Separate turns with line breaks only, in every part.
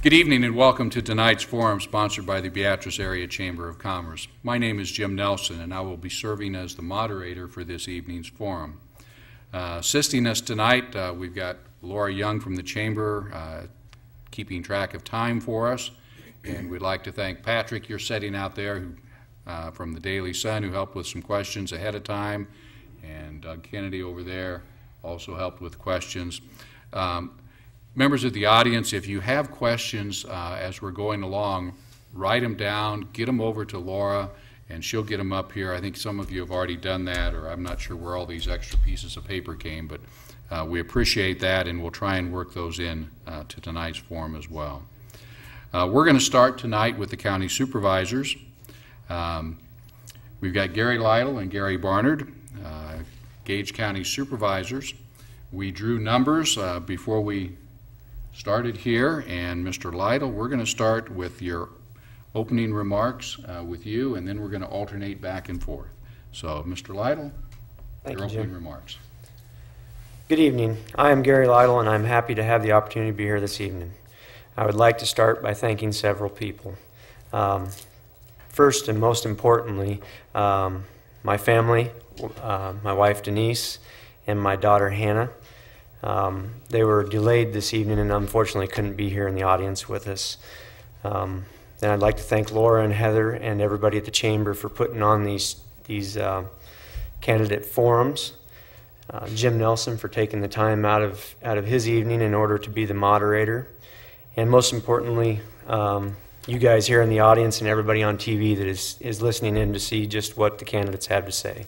Good evening and welcome to tonight's forum sponsored by the Beatrice Area Chamber of Commerce. My name is Jim Nelson and I will be serving as the moderator for this evening's forum. Assisting us tonight, we've got Laura Young from the Chamber keeping track of time for us, and we'd like to thank Patrick, you're sitting out there, from the Daily Sun, who helped with some questions ahead of time, and Doug Kennedy over there also helped with questions. Members of the audience, if you have questions as we're going along, write them down, get them over to Laura, and she'll get them up here. I think some of you have already done that, or I'm not sure where all these extra pieces of paper came, but we appreciate that, and we'll try and work those in to tonight's forum as well. We're going to start tonight with the county supervisors. We've got Gary Lytle and Gary Barnard, Gage County supervisors. We drew numbers before we started here, and Mr. Lytle, we're going to start with your opening remarks with you, and then we're going to alternate back and forth. So, Mr. Lytle, your opening remarks.
Good evening. I am Gary Lytle, and I'm happy to have the opportunity to be here this evening. I would like to start by thanking several people. First and most importantly, my family, my wife Denise, and my daughter Hannah. They were delayed this evening and unfortunately couldn't be here in the audience with us. Then I'd like to thank Laura and Heather and everybody at the Chamber for putting on these candidate forums. Jim Nelson for taking the time out of his evening in order to be the moderator. And most importantly, you guys here in the audience and everybody on TV that is listening in to see just what the candidates have to say.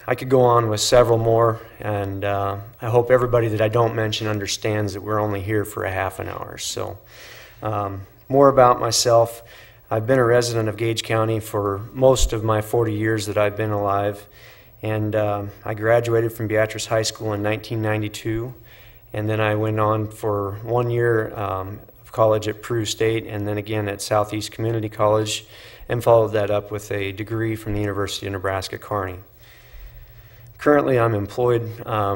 I could go on with several more, and I hope everybody that I don't mention understands that we're only here for a half an hour. So, more about myself. I've been a resident of Gage County for most of my 40 years that I've been alive, and I graduated from Beatrice High School in 1992, and then I went on for 1 year of college at Peru State, and then again at Southeast Community College, and followed that up with a degree from the University of Nebraska-Kearney. Currently, I'm employed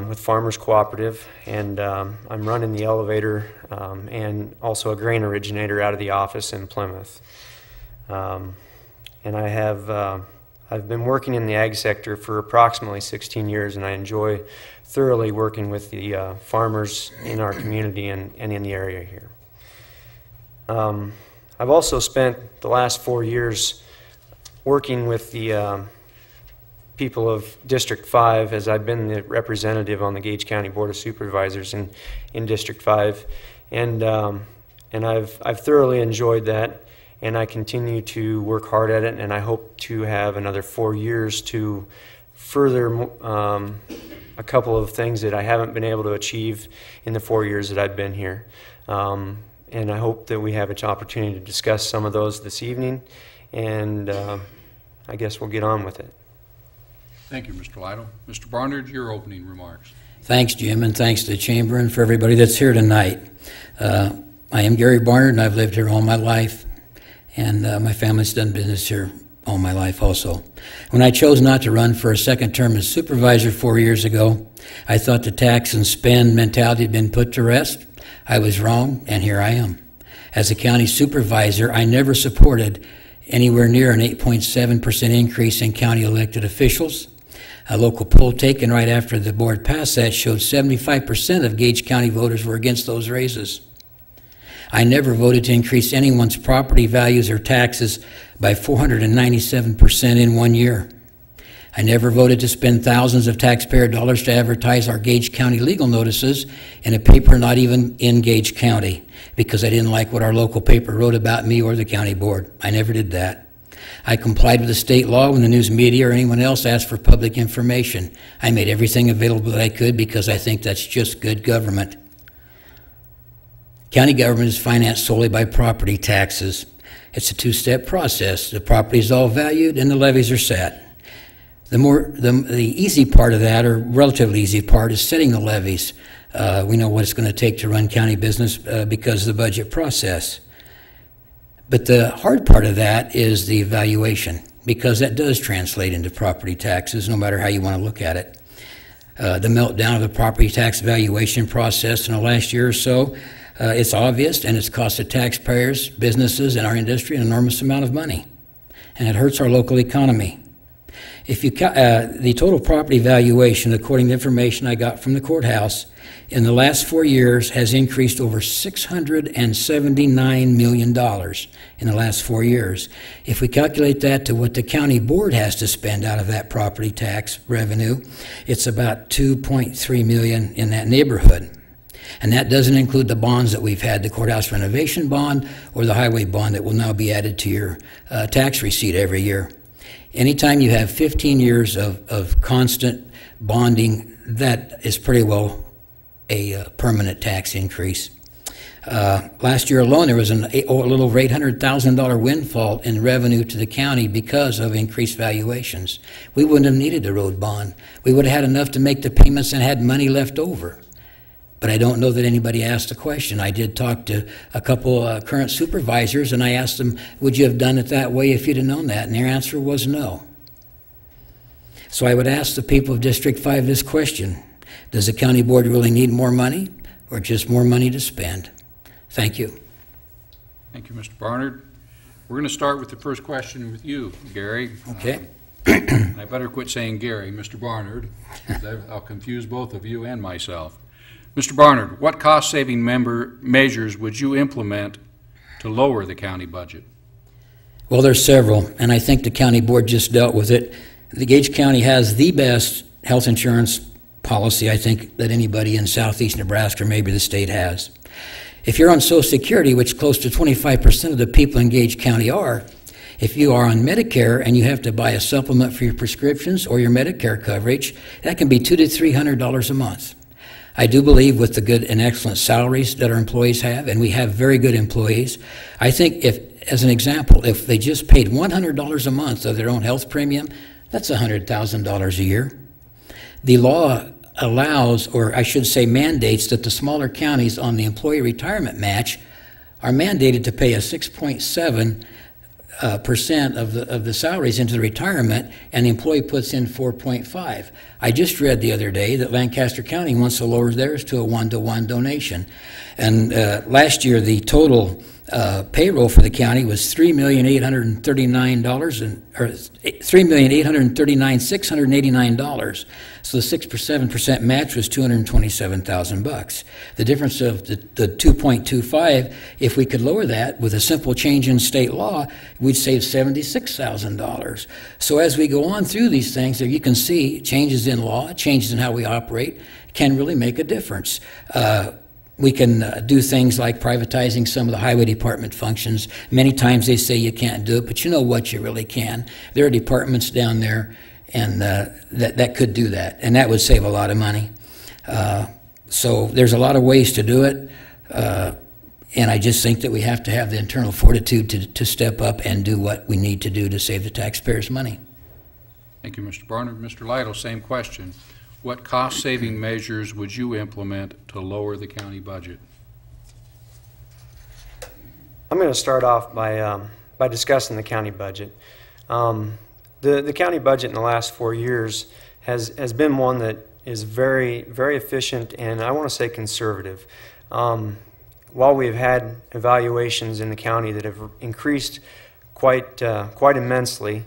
with Farmers Cooperative, and I'm running the elevator and also a grain originator out of the office in Plymouth. And I've been working in the ag sector for approximately 16 years, and I enjoy thoroughly working with the farmers in our community and in the area here. I've also spent the last 4 years working with the people of District 5, as I've been the representative on the Gage County Board of Supervisors in District 5, and I've thoroughly enjoyed that, and I continue to work hard at it, and I hope to have another 4 years to further a couple of things that I haven't been able to achieve in the 4 years that I've been here. And I hope that we have an opportunity to discuss some of those this evening, and I guess we'll get on with it.
Thank you, Mr. Lytle. Mr. Barnard, your opening remarks.
Thanks, Jim, and thanks to the Chamber and for everybody that's here tonight. I am Gary Barnard, and I've lived here all my life, and my family's done business here all my life also. When I chose not to run for a second term as supervisor 4 years ago, I thought the tax and spend mentality had been put to rest. I was wrong, and here I am. As a county supervisor, I never supported anywhere near an 8.7% increase in county elected officials. A local poll taken right after the board passed that showed 75% of Gage County voters were against those raises. I never voted to increase anyone's property values or taxes by 497% in 1 year. I never voted to spend thousands of taxpayer dollars to advertise our Gage County legal notices in a paper not even in Gage County because I didn't like what our local paper wrote about me or the county board. I never did that. I complied with the state law when the news media or anyone else asked for public information. I made everything available that I could because I think that's just good government. County government is financed solely by property taxes. It's a two-step process. The property is all valued and the levies are set. The easy part of that, or relatively easy part, is setting the levies. We know what it's going to take to run county business because of the budget process. But the hard part of that is the evaluation, because that does translate into property taxes, no matter how you want to look at it. The meltdown of the property tax valuation process in the last year or so It's obvious, and it's cost the taxpayers, businesses, and our industry an enormous amount of money, and it hurts our local economy. If you the total property valuation, according to information I got from the courthouse, in the last 4 years has increased over $679 million in the last 4 years. If we calculate that to what the county board has to spend out of that property tax revenue, it's about $2.3 million in that neighborhood. And that doesn't include the bonds that we've had, the courthouse renovation bond or the highway bond that will now be added to your tax receipt every year. Anytime you have 15 years of constant bonding, that is pretty well a permanent tax increase. Last year alone, there was a little over $800,000 windfall in revenue to the county because of increased valuations. We wouldn't have needed a road bond. We would have had enough to make the payments and had money left over. But I don't know that anybody asked the question. I did talk to a couple current supervisors, and I asked them, would you have done it that way if you'd have known that? And their answer was no. So I would ask the people of District 5 this question. Does the county board really need more money or just more money to spend? Thank you.
Thank you, Mr. Barnard. We're going to start with the first question with you, Gary.
Okay.
I better quit saying Gary, Mr. Barnard. I'll confuse both of you and myself. Mr. Barnard, what cost-saving measures would you implement to lower the county budget?
Well, there's several, and I think the county board just dealt with it. The Gage County has the best health insurance policy, I think, that anybody in southeast Nebraska or maybe the state has. If you're on Social Security, which close to 25% of the people in Gage County are, if you are on Medicare and you have to buy a supplement for your prescriptions or your Medicare coverage, that can be $200 to $300 a month. I do believe with the good and excellent salaries that our employees have, and we have very good employees, I think if, as an example, if they just paid $100 a month of their own health premium, that's $100,000 a year. The law allows, or I should say mandates, that the smaller counties on the employee retirement match are mandated to pay a 6.7% of the salaries into the retirement, and the employee puts in 4.5. I just read the other day that Lancaster County wants to lower theirs to a 1-to-1 donation. And last year, the total payroll for the county was $3,839,689. So the 6% match was $227,000. The difference of the 2.25, if we could lower that with a simple change in state law, we'd save $76,000. So as we go on through these things, you can see changes in law, changes in how we operate can really make a difference. We can do things like privatizing some of the highway department functions. Many times they say you can't do it, but you know what, you really can. There are departments down there and that could do that, and that would save a lot of money. So there's a lot of ways to do it, and I just think that we have to have the internal fortitude to step up and do what we need to do to save the taxpayers' money.
Thank you, Mr. Barnard. Mr. Lytle, same question. What cost-saving measures would you implement to lower the county budget?
I'm going to start off by discussing the county budget. The county budget in the last 4 years has been one that is very, very efficient and I want to say conservative. While we've had evaluations in the county that have increased quite immensely,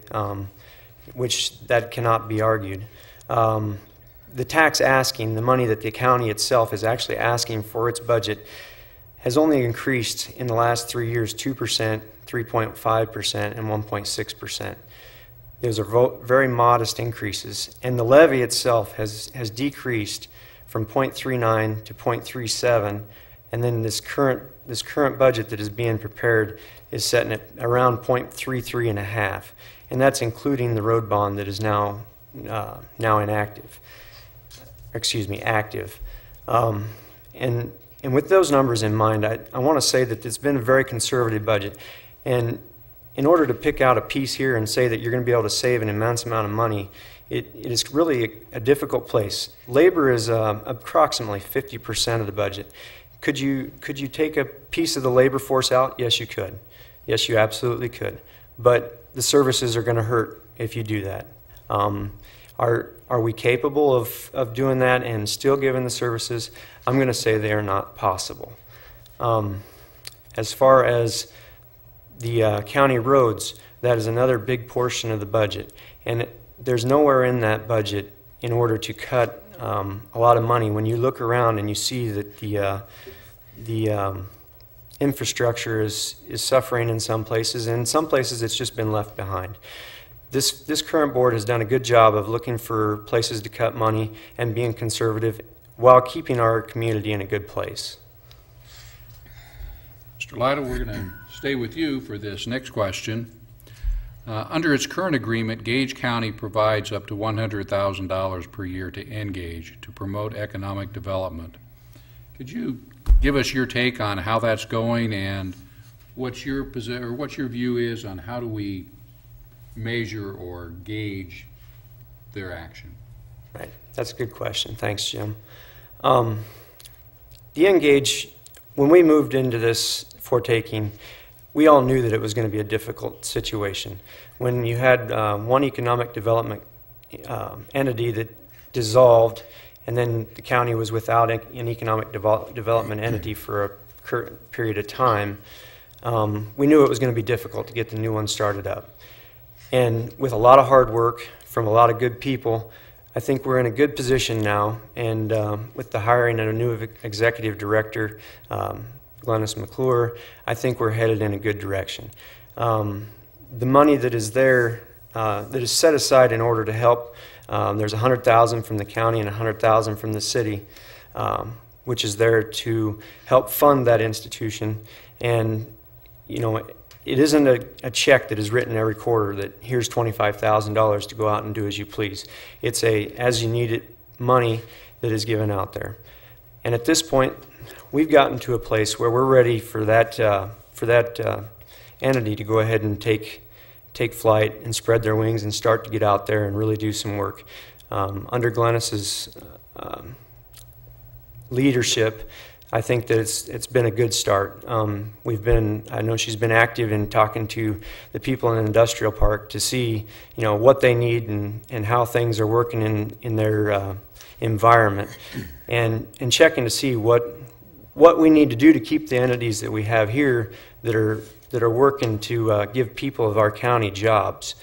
which that cannot be argued, the tax asking, the money that the county itself is actually asking for its budget, has only increased in the last 3 years 2%, 3.5%, and 1.6%. Those are very modest increases, and the levy itself has decreased from 0.39 to 0.37, and then this current budget that is being prepared is setting at around 0.33 and a half, and that's including the road bond that is now inactive. Excuse me, active. And with those numbers in mind, I want to say that it's been a very conservative budget. And in order to pick out a piece here and say that you're going to be able to save an immense amount of money, it is really a difficult place. Labor is approximately 50% of the budget. Could you take a piece of the labor force out? Yes, you could. Yes, you absolutely could. But the services are going to hurt if you do that. Are we capable of doing that and still giving the services? I'm going to say they are not possible. As far as the county roads, that is another big portion of the budget. And there's nowhere in that budget in order to cut a lot of money. When you look around and you see that the infrastructure is suffering in some places, and in some places it's just been left behind. This current board has done a good job of looking for places to cut money and being conservative while keeping our community in a good place.
Mr. Lytle, we're going to stay with you for this next question. Under its current agreement, Gage County provides up to $100,000 per year to Engage to promote economic development. Could you give us your take on how that's going and what your view is on how do we measure or gauge their action?
Right, that's a good question. Thanks, Jim. The Engage, when we moved into this foretaking, we all knew that it was going to be a difficult situation. When you had one economic development entity that dissolved, and then the county was without an economic development entity for a current period of time, we knew it was going to be difficult to get the new one started up. And with a lot of hard work from a lot of good people, I think we're in a good position now, and with the hiring of a new executive director, Glennis McClure, I think we're headed in a good direction. The money that is there, that is set aside in order to help, there's $100,000 from the county and $100,000 from the city, which is there to help fund that institution. And you know, it isn't a check that is written every quarter that here's $25,000 to go out and do as you please. It's a as you need it money that is given out there. And at this point, we've gotten to a place where we're ready for that entity to go ahead and take flight and spread their wings and start to get out there and really do some work. Under Glennis's leadership, I think that it's been a good start. I know she's been active in talking to the people in the industrial park to see, you know, what they need and how things are working in their environment, and checking to see what we need to do to keep the entities that we have here that are working to give people of our county jobs,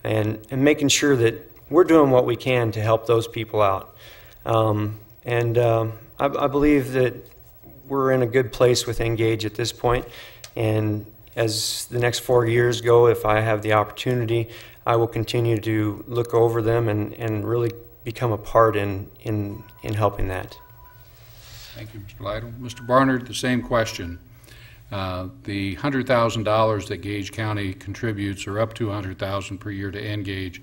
and making sure that we're doing what we can to help those people out. I believe that we're in a good place with Engage at this point, and as the next 4 years go, if I have the opportunity, I will continue to look over them and really become a part in helping that.
Thank you, Mr. Lytle. Mr. Barnard, the same question. The $100,000 that Gage County contributes, or up to $100,000 per year to Engage,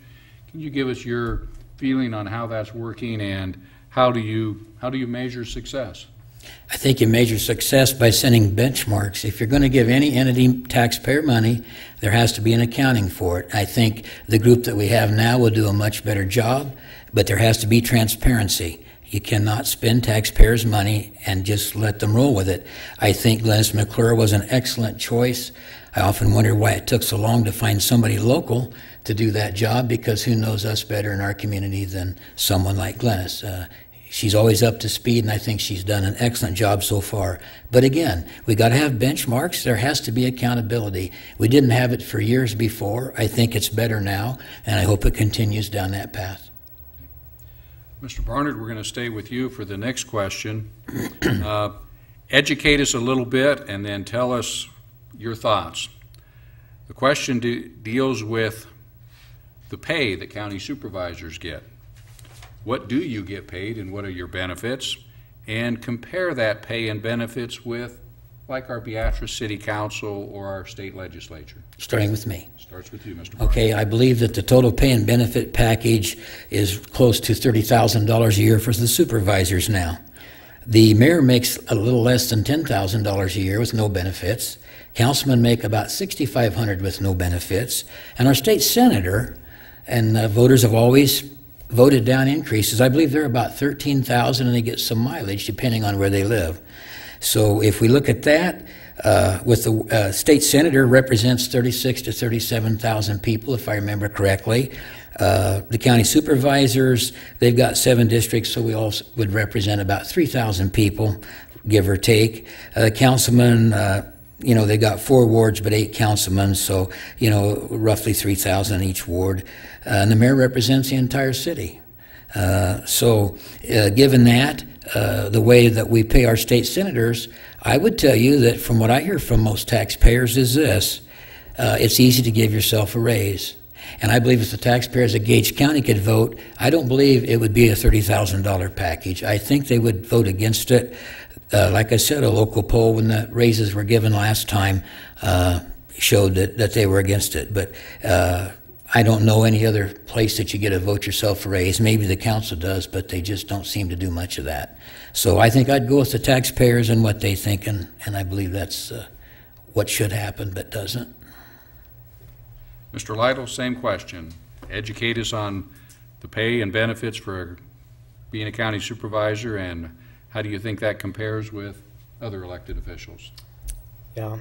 can you give us your feeling on how that's working, and how do you measure success?
I think you measure success by setting benchmarks. If you're going to give any entity taxpayer money, there has to be an accounting for it. I think the group that we have now will do a much better job, but there has to be transparency. You cannot spend taxpayers' money and just let them roll with it. I think Glennis McClure was an excellent choice. I often wonder why it took so long to find somebody local to do that job, because who knows us better in our community than someone like Glennis? She's always up to speed, and I think she's done an excellent job so far. But again, we got to have benchmarks. There has to be accountability. We didn't have it for years before. I think it's better now, and I hope it continues down that path.
Mr. Barnard, we're going to stay with you for the next question. Educate us a little bit and then tell us your thoughts. The question deals with the pay that county supervisors get. What do you get paid and what are your benefits? And compare that pay and benefits with, like, our Beatrice City Council or our state legislature.
Starting with me.
Starts with you, Mr. Barnard.
Okay, I believe that the total pay and benefit package is close to $30,000 a year for the supervisors now. The mayor makes a little less than $10,000 a year with no benefits. Councilmen make about $6,500 with no benefits. And our state senator, and voters have always voted down increases. I believe they're about $13,000, and they get some mileage depending on where they live. So if we look at that, with the state senator represents 36 to 37,000 people, if I remember correctly. The county supervisors, they've got 7 districts, so we all would represent about 3,000 people. give or take. Councilman, you know, they got 4 wards but 8 councilmen, so, you know, roughly 3,000 each ward. And the mayor represents the entire city. Given that, the way that we pay our state senators, I would tell you that from what I hear from most taxpayers is this: it's easy to give yourself a raise. And I believe if the taxpayers of Gage County could vote, I don't believe it would be a $30,000 package. I think they would vote against it. Like I said, a local poll when the raises were given last time showed that they were against it. But I don't know any other place that you get a vote yourself a raise. Maybe the council does, but they just don't seem to do much of that. So I think I'd go with the taxpayers and what they think, and I believe that's what should happen, but doesn't.
Mr. Lytle, same question. Educate us on the pay and benefits for being a county supervisor, and how do you think that compares with other elected officials?
Yeah,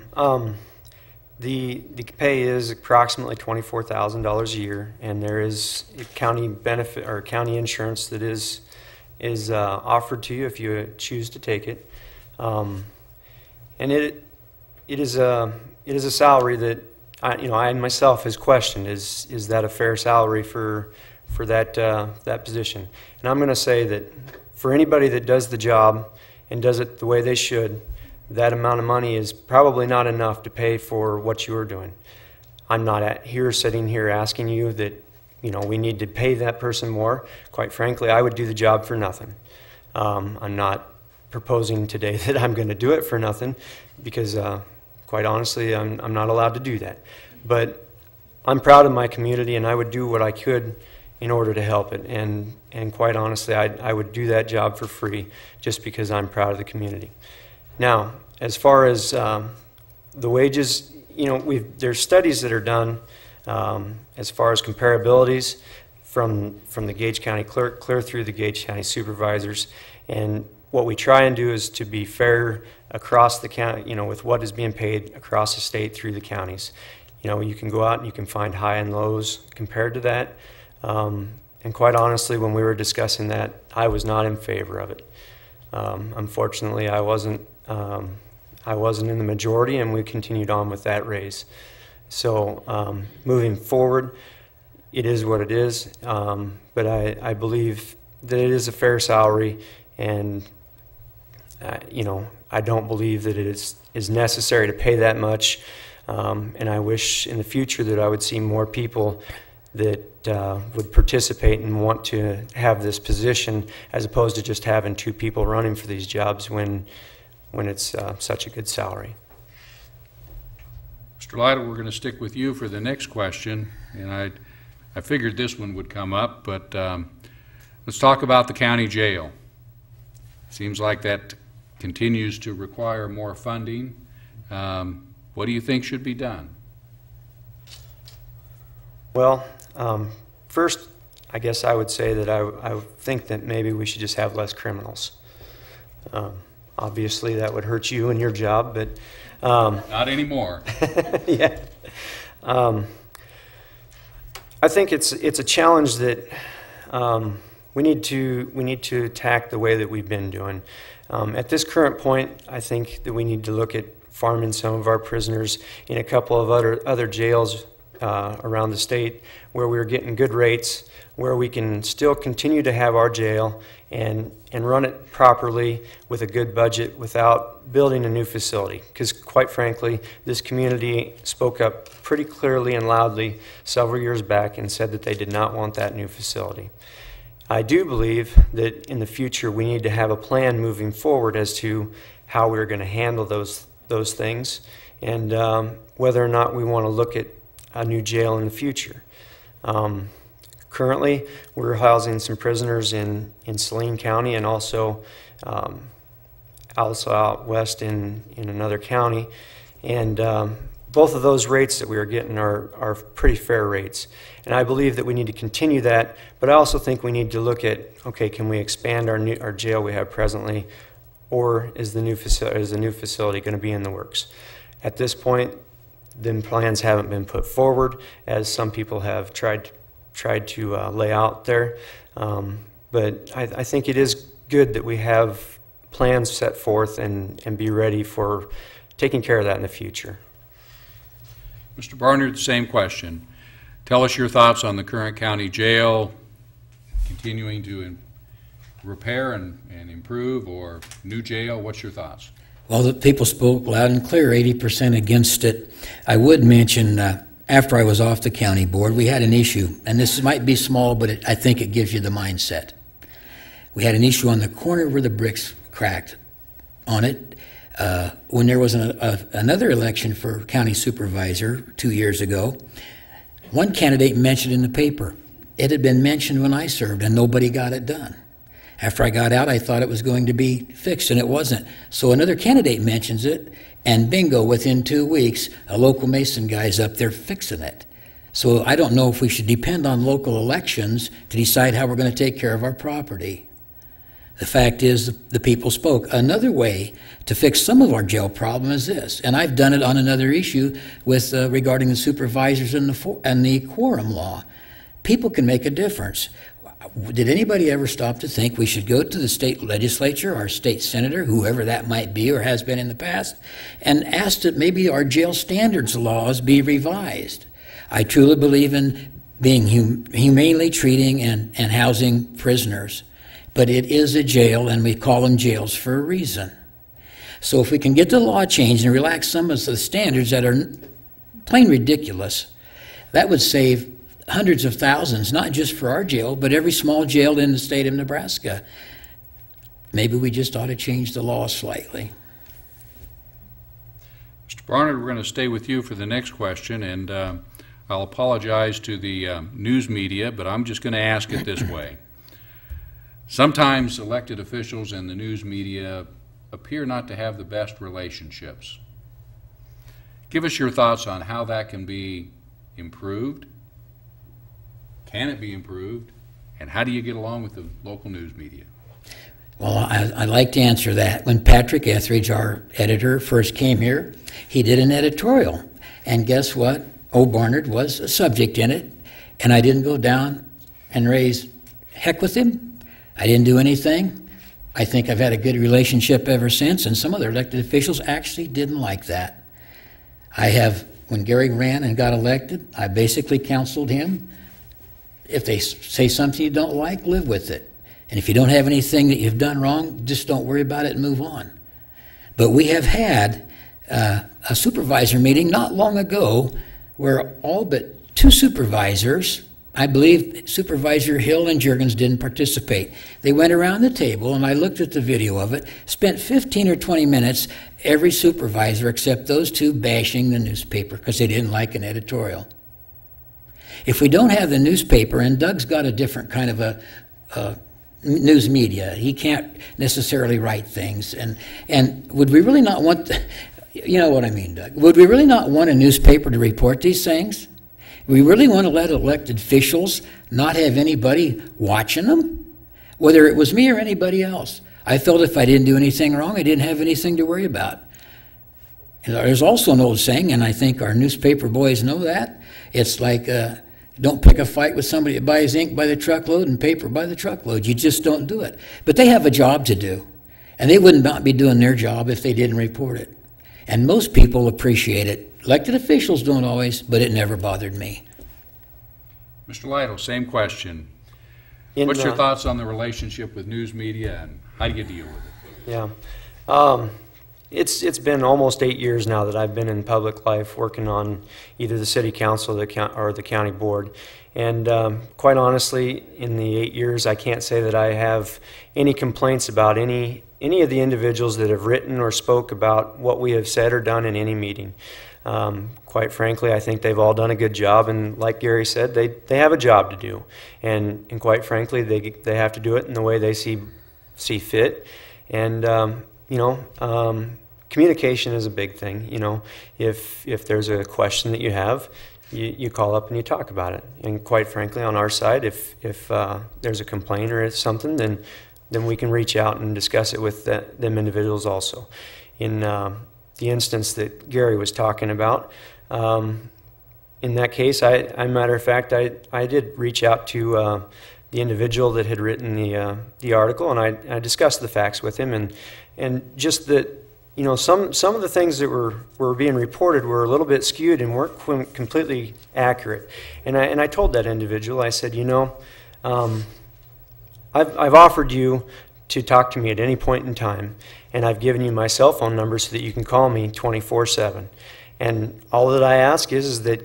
the pay is approximately $24,000 a year, and there is a county benefit or county insurance that is offered to you if you choose to take it, and it is a salary that I myself has questioned, is that a fair salary for that position? And I'm going to say that for anybody that does the job and does it the way they should, that amount of money is probably not enough to pay for what you are doing. I'm not sitting here asking you that we need to pay that person more. Quite frankly, I would do the job for nothing. I'm not proposing today that I'm going to do it for nothing, because quite honestly, I'm not allowed to do that. But I'm proud of my community, and I would do what I could in order to help it. And quite honestly, I would do that job for free just because I'm proud of the community. Now, as far as the wages, there's studies that are done as far as comparabilities from the Gage County clerk clear through the Gage County supervisors. And what we try and do is to be fair across the county, with what is being paid across the state through the counties. You can go out and you can find high and lows compared to that. And quite honestly, when we were discussing that, I was not in favor of it. Unfortunately, I wasn't in the majority, and we continued on with that raise. So moving forward, it is what it is. But I believe that it is a fair salary, and I don't believe that it is necessary to pay that much. And I wish in the future that I would see more people that would participate and want to have this position, as opposed to just having 2 people running for these jobs when it's such a good salary.
Mr. Lytle, we're going to stick with you for the next question, and I figured this one would come up, but let's talk about the county jail. Seems like that continues to require more funding. What do you think should be done?
Well, first, I guess I would say that I think that maybe we should just have less criminals. Obviously, that would hurt you and your job, but
not anymore.
Yeah. I think it's a challenge that we need to attack the way that we've been doing. At this current point, I think that we need to look at farming some of our prisoners in a couple of other jails around the state where we're getting good rates, where we can still continue to have our jail and run it properly with a good budget without building a new facility. Because quite frankly, this community spoke up pretty clearly and loudly several years back and said that they did not want that new facility. I do believe that in the future we need to have a plan moving forward as to how we're going to handle those things, and whether or not we want to look at a new jail in the future. Currently, we're housing some prisoners in Saline County, and also out west in another county, and both of those rates that we are getting are pretty fair rates. And I believe that we need to continue that, but I also think we need to look at, okay, can we expand our jail we have presently, or is the new facility going to be in the works? At this point, the plans haven't been put forward, as some people have tried to lay out there. But I think it is good that we have plans set forth and be ready for taking care of that in the future.
Mr. Barnard, the same question. Tell us your thoughts on the current county jail, continuing to repair and improve, or new jail. What's your thoughts?
Well, the people spoke loud and clear, 80% against it. I would mention, after I was off the county board, we had an issue, and this might be small, but I think it gives you the mindset. We had an issue on the corner where the bricks cracked on it. When there was another election for county supervisor 2 years ago, one candidate mentioned in the paper. It had been mentioned when I served, and nobody got it done. After I got out, I thought it was going to be fixed, and it wasn't. So another candidate mentions it, and bingo, within 2 weeks, a local Mason guy's up there fixing it. So I don't know if we should depend on local elections to decide how we're going to take care of our property. The fact is, the people spoke. Another way to fix some of our jail problem is this, and I've done it on another issue with regarding the supervisors and the quorum law. People can make a difference. Did anybody ever stop to think we should go to the state legislature, our state senator, whoever that might be or has been in the past, and ask that maybe our jail standards laws be revised? I truly believe in being humanely treating and housing prisoners, but it is a jail, and we call them jails for a reason. So if we can get the law changed and relax some of the standards that are plain ridiculous, that would save hundreds of thousands, not just for our jail, but every small jail in the state of Nebraska. Maybe we just ought to change the law slightly.
Mr. Barnard, we're going to stay with you for the next question, and I'll apologize to the news media, but I'm just going to ask it this way. Sometimes elected officials and the news media appear not to have the best relationships. Give us your thoughts on how that can be improved. Can it be improved? And how do you get along with the local news media?
Well, I'd like to answer that. When Patrick Etheridge, our editor, first came here, he did an editorial. And guess what? Old Barnard was a subject in it. And I didn't go down and raise heck with him. I didn't do anything. I think I've had a good relationship ever since. And some other elected officials actually didn't like that. When Gary ran and got elected, I basically counseled him. If they say something you don't like, live with it. And if you don't have anything that you've done wrong, just don't worry about it and move on. But we have had a supervisor meeting not long ago where all but 2 supervisors, I believe Supervisor Hill and Juergens, didn't participate. They went around the table, and I looked at the video of it, spent 15 or 20 minutes, every supervisor except those 2 bashing the newspaper because they didn't like an editorial. If we don't have the newspaper, and Doug's got a different kind of a news media, he can't necessarily write things. And would we really not want, you know what I mean, Doug, would we really not want a newspaper to report these things? We really want to let elected officials not have anybody watching them, whether it was me or anybody else. I felt if I didn't do anything wrong, I didn't have anything to worry about. And there's also an old saying, and I think our newspaper boys know that. It's like, don't pick a fight with somebody that buys ink by the truckload and paper by the truckload. You just don't do it. But they have a job to do, and they would not be doing their job if they didn't report it. And most people appreciate it. Elected officials don't always, but it never bothered me.
Mr. Lytle, same question. What's your thoughts on the relationship with news media, and how do you deal with it?
Yeah. It's been almost 8 years now that I've been in public life working on either the city council or the county board. And quite honestly, in the 8 years, I can't say that I have any complaints about any of the individuals that have written or spoke about what we have said or done in any meeting. Quite frankly, I think they've all done a good job, and like Gary said, they have a job to do. And quite frankly, they have to do it in the way they see fit. And communication is a big thing. If there's a question that you have, you call up and you talk about it. And quite frankly, on our side, if there's a complaint or something, then we can reach out and discuss it with them individuals also. In the instance that Gary was talking about, in that case, matter of fact, I did reach out to the individual that had written the article, and I discussed the facts with him, and just that, you know, some of the things that were being reported were a little bit skewed and weren't completely accurate. And I told that individual, I said, you know, I've offered you to talk to me at any point in time, and I've given you my cell phone number so that you can call me 24/7. And all that I ask is that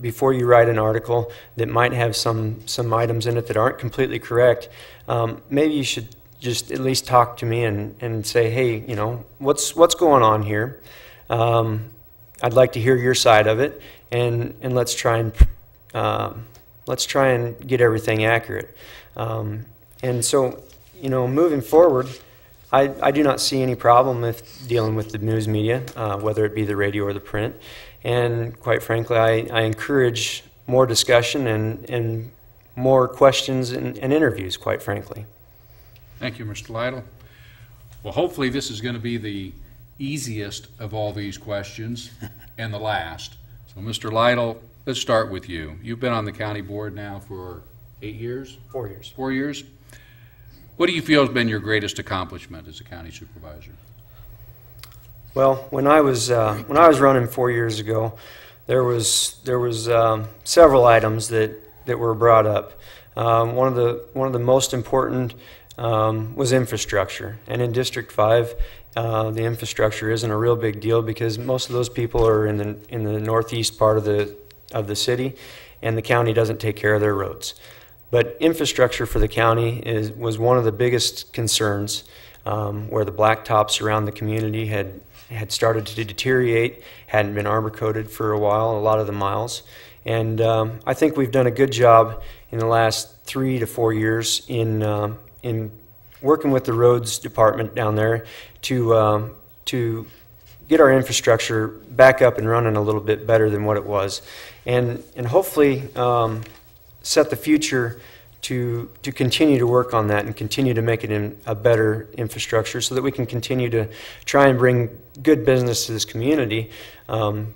before you write an article that might have some items in it that aren't completely correct, maybe you should just at least talk to me and say, hey, you know, what's going on here? I'd like to hear your side of it, and let's try and get everything accurate. And so, you know, moving forward, I do not see any problem with dealing with the news media, whether it be the radio or the print. And quite frankly, I encourage more discussion and more questions and interviews, quite frankly.
Thank you, Mr. Lytle. Well, hopefully this is going to be the easiest of all these questions and the last. So, Mr. Lytle, let's start with you. You've been on the county board now for 8 years?
4 years.
4 years? What do you feel has been your greatest accomplishment as a county supervisor?
Well, when I was running 4 years ago, there was several items that were brought up. One of the most important was infrastructure, and in District 5, the infrastructure isn't a real big deal because most of those people are in the northeast part of the city, and the county doesn't take care of their roads. But infrastructure for the county was one of the biggest concerns, where the blacktops around the community had started to deteriorate, hadn't been arbor coated for a while, a lot of the miles. And I think we've done a good job in the last 3 to 4 years in working with the roads department down there to get our infrastructure back up and running a little bit better than what it was, and hopefully set the future to continue to work on that and continue to make it a better infrastructure so that we can continue to try and bring good business to this community,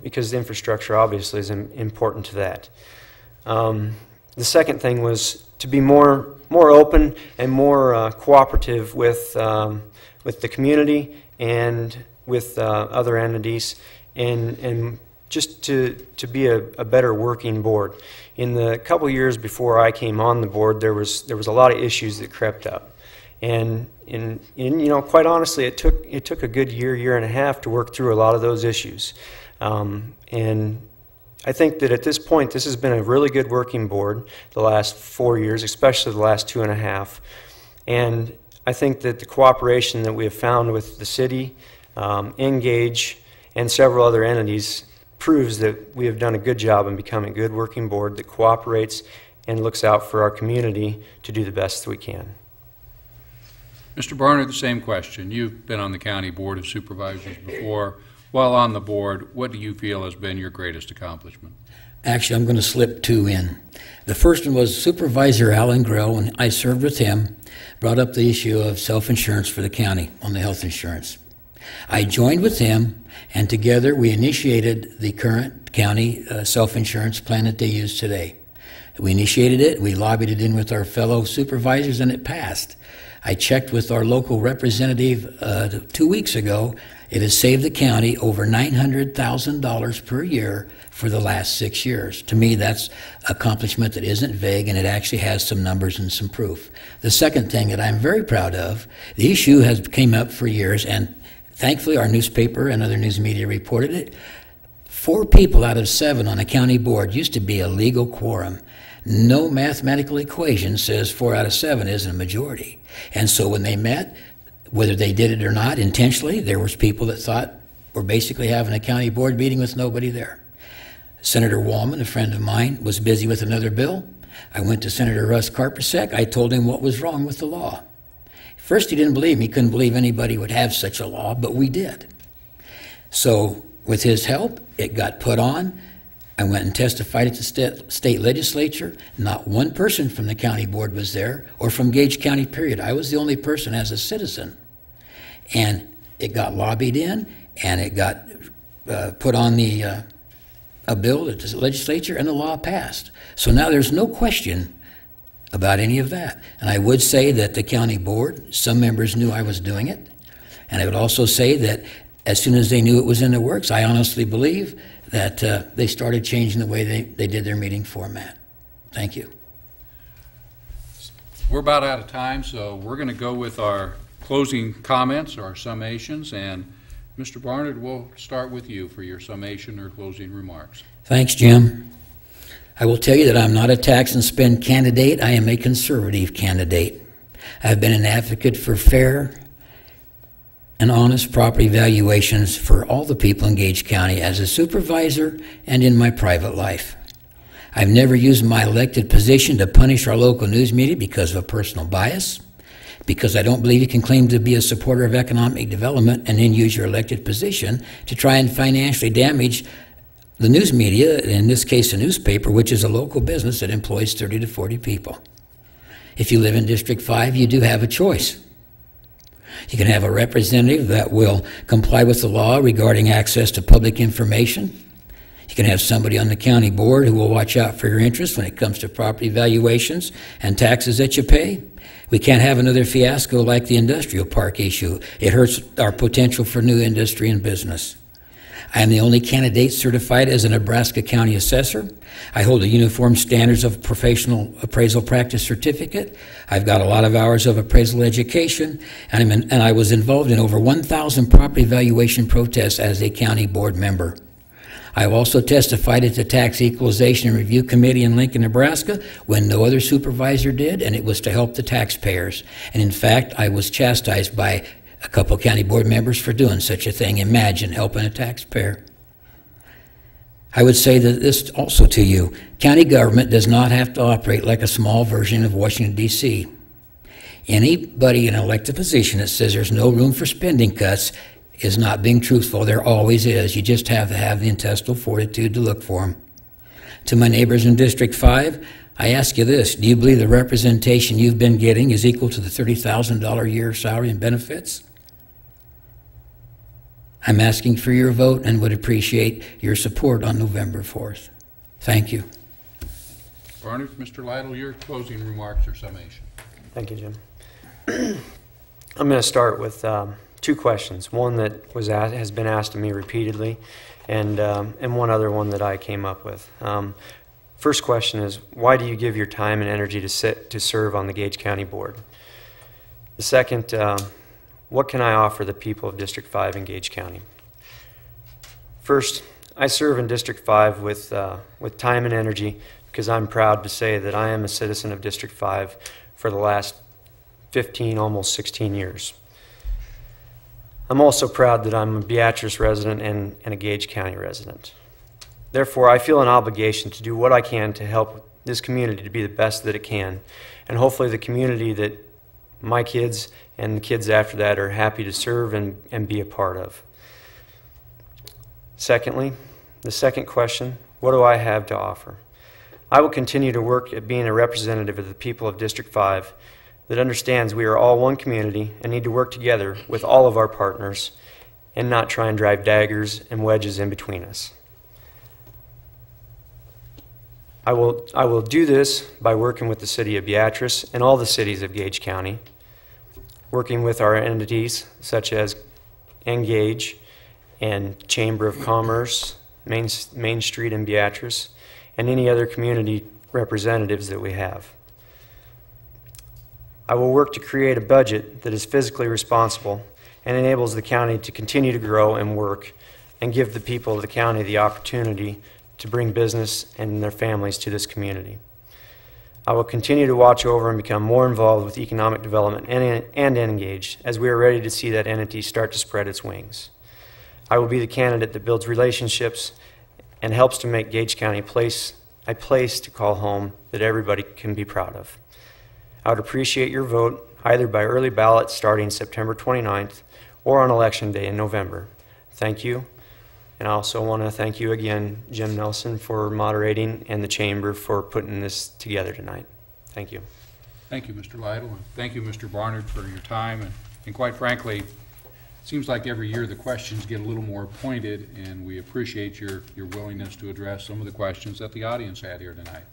because the infrastructure obviously is important to that. The second thing was to be more open and more cooperative with the community and with other entities, and just to be a better working board. In the couple years before I came on the board, there was a lot of issues that crept up, and you know, quite honestly, it took a good year and a half to work through a lot of those issues. And I think that at this point, this has been a really good working board the last 4 years, especially the last 2.5. And I think that the cooperation that we have found with the city, Engage, and several other entities proves that we have done a good job in becoming a good working board that cooperates and looks out for our community to do the best we can.
Mr. Barnard, the same question. You've been on the County Board of Supervisors before. While on the board, what do you feel has been your greatest accomplishment?
Actually, I'm going to slip 2 in. The first one was Supervisor Alan Grell, when I served with him, brought up the issue of self-insurance for the county on the health insurance. I joined with him, and together we initiated the current county self-insurance plan that they use today. We initiated it, we lobbied it in with our fellow supervisors, and it passed. I checked with our local representative 2 weeks ago. It has saved the county over $900,000 per year for the last 6 years. To me, that's an accomplishment that isn't vague, and it actually has some numbers and some proof. The second thing that I'm very proud of, the issue has came up for years, and thankfully our newspaper and other news media reported it. 4 people out of 7 on a county board used to be a legal quorum. No mathematical equation says 4 out of 7 isn't a majority. And so when they met, whether they did it or not intentionally, there was people that thought we're basically having a county board meeting with nobody there. Senator Wallman, a friend of mine, was busy with another bill. I went to Senator Russ Karpusek. I told him what was wrong with the law. First, he didn't believe me. He couldn't believe anybody would have such a law, but we did. So with his help, it got put on. I went and testified at the state legislature. Not one person from the county board was there, or from Gage County, period. I was the only person as a citizen. And it got lobbied in, and it got put on a bill at the legislature, and the law passed. So now there's no question about any of that. And I would say that the county board, some members knew I was doing it. And I would also say that as soon as they knew it was in the works, I honestly believe that they started changing the way they did their meeting format. Thank you.
We're about out of time, so we're going to go with our closing comments, our summations, and Mr. Barnard, we'll start with you for your summation or closing remarks.
Thanks, Jim. I will tell you that I'm not a tax and spend candidate. I am a conservative candidate. I've been an advocate for fair and honest property valuations for all the people in Gage County as a supervisor and in my private life. I've never used my elected position to punish our local news media because of a personal bias, because I don't believe you can claim to be a supporter of economic development and then use your elected position to try and financially damage the news media, in this case a newspaper, which is a local business that employs 30 to 40 people. If you live in District 5, you do have a choice. You can have a representative that will comply with the law regarding access to public information. You can have somebody on the county board who will watch out for your interests when it comes to property valuations and taxes that you pay. We can't have another fiasco like the industrial park issue. It hurts our potential for new industry and business. I am the only candidate certified as a Nebraska County Assessor. I hold a Uniform Standards of Professional Appraisal Practice certificate. I've got a lot of hours of appraisal education, and I was involved in over 1,000 property valuation protests as a county board member. I have also testified at the Tax Equalization and Review Committee in Lincoln, Nebraska, when no other supervisor did, and it was to help the taxpayers. And in fact, I was chastised by a couple county board members for doing such a thing. Imagine helping a taxpayer. I would say that this also to you. County government does not have to operate like a small version of Washington, D.C. Anybody in an elected position that says there's no room for spending cuts is not being truthful. There always is. You just have to have the intestinal fortitude to look for them. To my neighbors in District 5, I ask you this. Do you believe the representation you've been getting is equal to the $30,000 a year salary and benefits? I'm asking for your vote and would appreciate your support on November 4th. Thank you.
Barnard, Mr. Lytle, your closing remarks or summation.
Thank you, Jim. I'm going to start with two questions. One that has been asked of me repeatedly, and one other one that I came up with. First question is, why do you give your time and energy to serve on the Gage County Board? The second, what can I offer the people of District 5 in Gage County? First, I serve in District 5 with time and energy because I'm proud to say that I am a citizen of District 5 for the last 15, almost 16 years. I'm also proud that I'm a Beatrice resident and a Gage County resident. Therefore, I feel an obligation to do what I can to help this community to be the best that it can, and hopefully the community that my kids and the kids after that are happy to serve and be a part of. Secondly, the second question, what do I have to offer? I will continue to work at being a representative of the people of District 5 that understands we are all one community and need to work together with all of our partners and not try and drive daggers and wedges in between us. I will do this by working with the City of Beatrice and all the cities of Gage County, working with our entities such as Engage and Chamber of Commerce, Main Street in Beatrice, and any other community representatives that we have. I will work to create a budget that is fiscally responsible and enables the county to continue to grow and work and give the people of the county the opportunity to bring business and their families to this community. I will continue to watch over and become more involved with economic development and Engage as we are ready to see that entity start to spread its wings. I will be the candidate that builds relationships and helps to make Gage County a place to call home that everybody can be proud of. I would appreciate your vote either by early ballot starting September 29th or on Election Day in November. Thank you. And I also want to thank you again, Jim Nelson, for moderating and the Chamber for putting this together tonight. Thank you.
Thank you, Mr. Lytle, and thank you, Mr. Barnard, for your time. And quite frankly, it seems like every year the questions get a little more pointed, and we appreciate your willingness to address some of the questions that the audience had here tonight.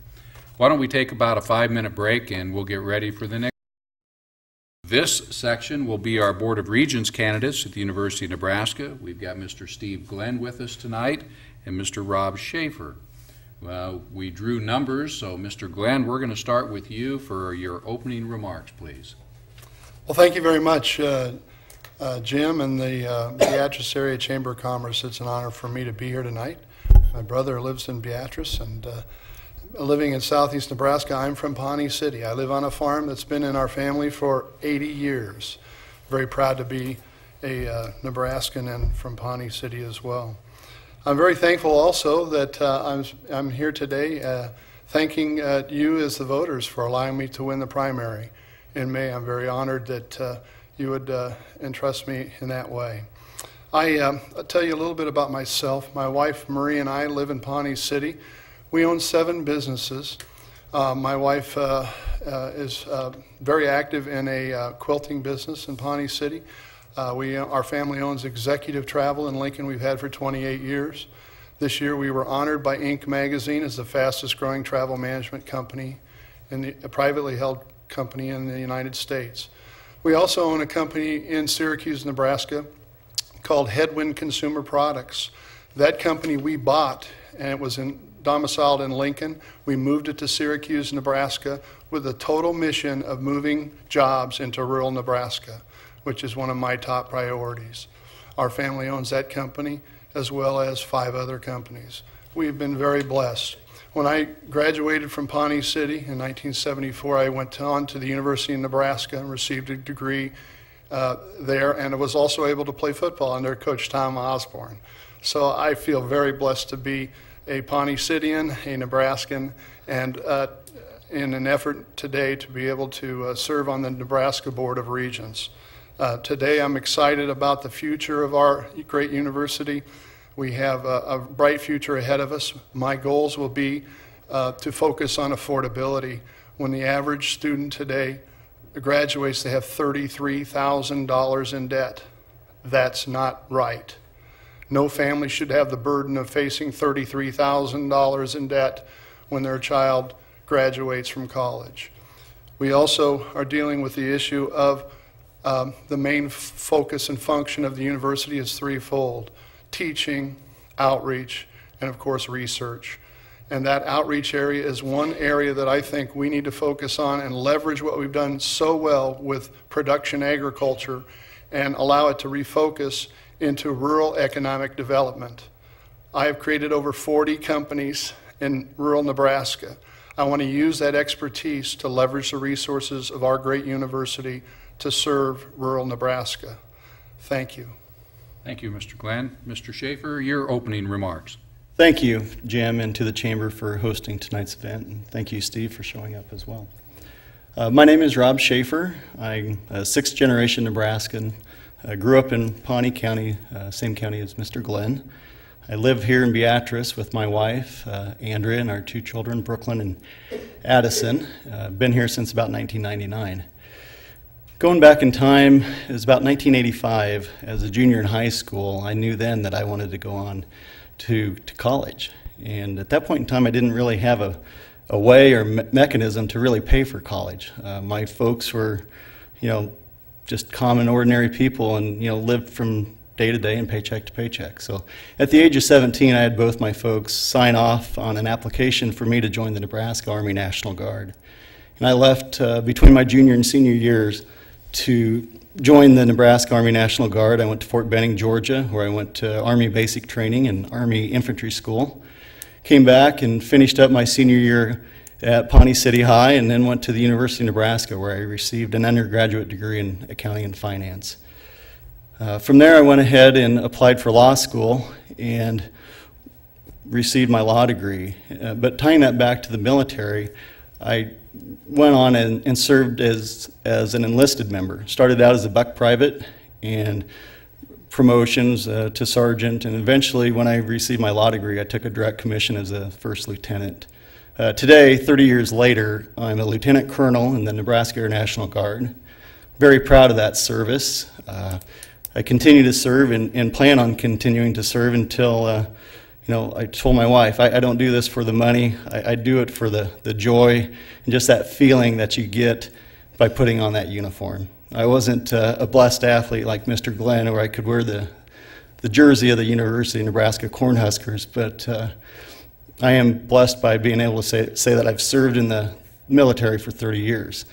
Why don't we take about a 5-minute break and we'll get ready for the next. This section will be our Board of Regents candidates at the University of Nebraska. We've got Mr. Steve Glenn with us tonight and Mr. Rob Schaefer. We drew numbers, so Mr. Glenn, we're going to start with you for your opening remarks, please.
Well, thank you very much, Jim and the Beatrice Area Chamber of Commerce. It's an honor for me to be here tonight. My brother lives in Beatrice, and living in southeast Nebraska, I'm from Pawnee City. I live on a farm that's been in our family for 80 years. Very proud to be a Nebraskan and from Pawnee City as well. I'm very thankful also that I'm here today thanking you as the voters for allowing me to win the primary in May. I'm very honored that you would entrust me in that way. I'll tell you a little bit about myself. My wife Marie and I live in Pawnee City. We own 7 businesses. My wife is very active in a quilting business in Pawnee City. Our family owns Executive Travel in Lincoln. We've had for 28 years. This year we were honored by Inc. magazine as the fastest growing travel management company, a privately held company in the United States. We also own a company in Syracuse, Nebraska called Headwind Consumer Products. That company we bought, and it was domiciled in Lincoln. We moved it to Syracuse, Nebraska, with the total mission of moving jobs into rural Nebraska, which is one of my top priorities. Our family owns that company as well as 5 other companies. We've been very blessed. When I graduated from Pawnee City in 1974, I went on to the University of Nebraska and received a degree there, and I was also able to play football under Coach Tom Osborne. So I feel very blessed to be a Pawnee Cityan, a Nebraskan, and in an effort today to be able to serve on the Nebraska Board of Regents. Today I'm excited about the future of our great university. We have a bright future ahead of us. My goals will be to focus on affordability. When the average student today graduates, they have $33,000 in debt. That's not right. No family should have the burden of facing $33,000 in debt when their child graduates from college. We also are dealing with the issue of the main focus and function of the university is threefold: teaching, outreach, and of course research. And that outreach area is one area that I think we need to focus on and leverage what we've done so well with production agriculture and allow it to refocus into rural economic development. I have created over 40 companies in rural Nebraska. I want to use that expertise to leverage the resources of our great university to serve rural Nebraska. Thank you.
Thank you, Mr. Glenn. Mr. Schaefer, your opening remarks.
Thank you, Jim, and to the Chamber for hosting tonight's event. And thank you, Steve, for showing up as well. My name is Rob Schaefer. I'm a 6th-generation Nebraskan. I grew up in Pawnee County, same county as Mr. Glenn. I live here in Beatrice with my wife, Andrea, and our 2 children, Brooklyn and Addison. Been here since about 1999. Going back in time, it was about 1985. As a junior in high school, I knew then that I wanted to go on to college. And at that point in time, I didn't really have a way or mechanism to really pay for college. My folks were, just common, ordinary people and, lived from day to day and paycheck to paycheck. So at the age of 17, I had both my folks sign off on an application for me to join the Nebraska Army National Guard. And I left between my junior and senior years to join the Nebraska Army National Guard. I went to Fort Benning, Georgia, where I went to Army Basic Training and Army Infantry School. Came back and finished up my senior year at Pawnee City High, and then went to the University of Nebraska, where I received an undergraduate degree in accounting and finance. From there, I went ahead and applied for law school and received my law degree. But tying that back to the military, I went on and served as an enlisted member. Started out as a buck private and promotions to sergeant, and eventually when I received my law degree, I took a direct commission as a first lieutenant. Today, 30 years later, I'm a lieutenant colonel in the Nebraska Air National Guard. Very proud of that service. I continue to serve and plan on continuing to serve until You know, I told my wife, I don't do this for the money. I do it for the joy and just that feeling that you get by putting on that uniform. I wasn't a blessed athlete like Mr. Glenn, where I could wear the jersey of the University of Nebraska Cornhuskers, but I am blessed by being able to say that I've served in the military for 30 years.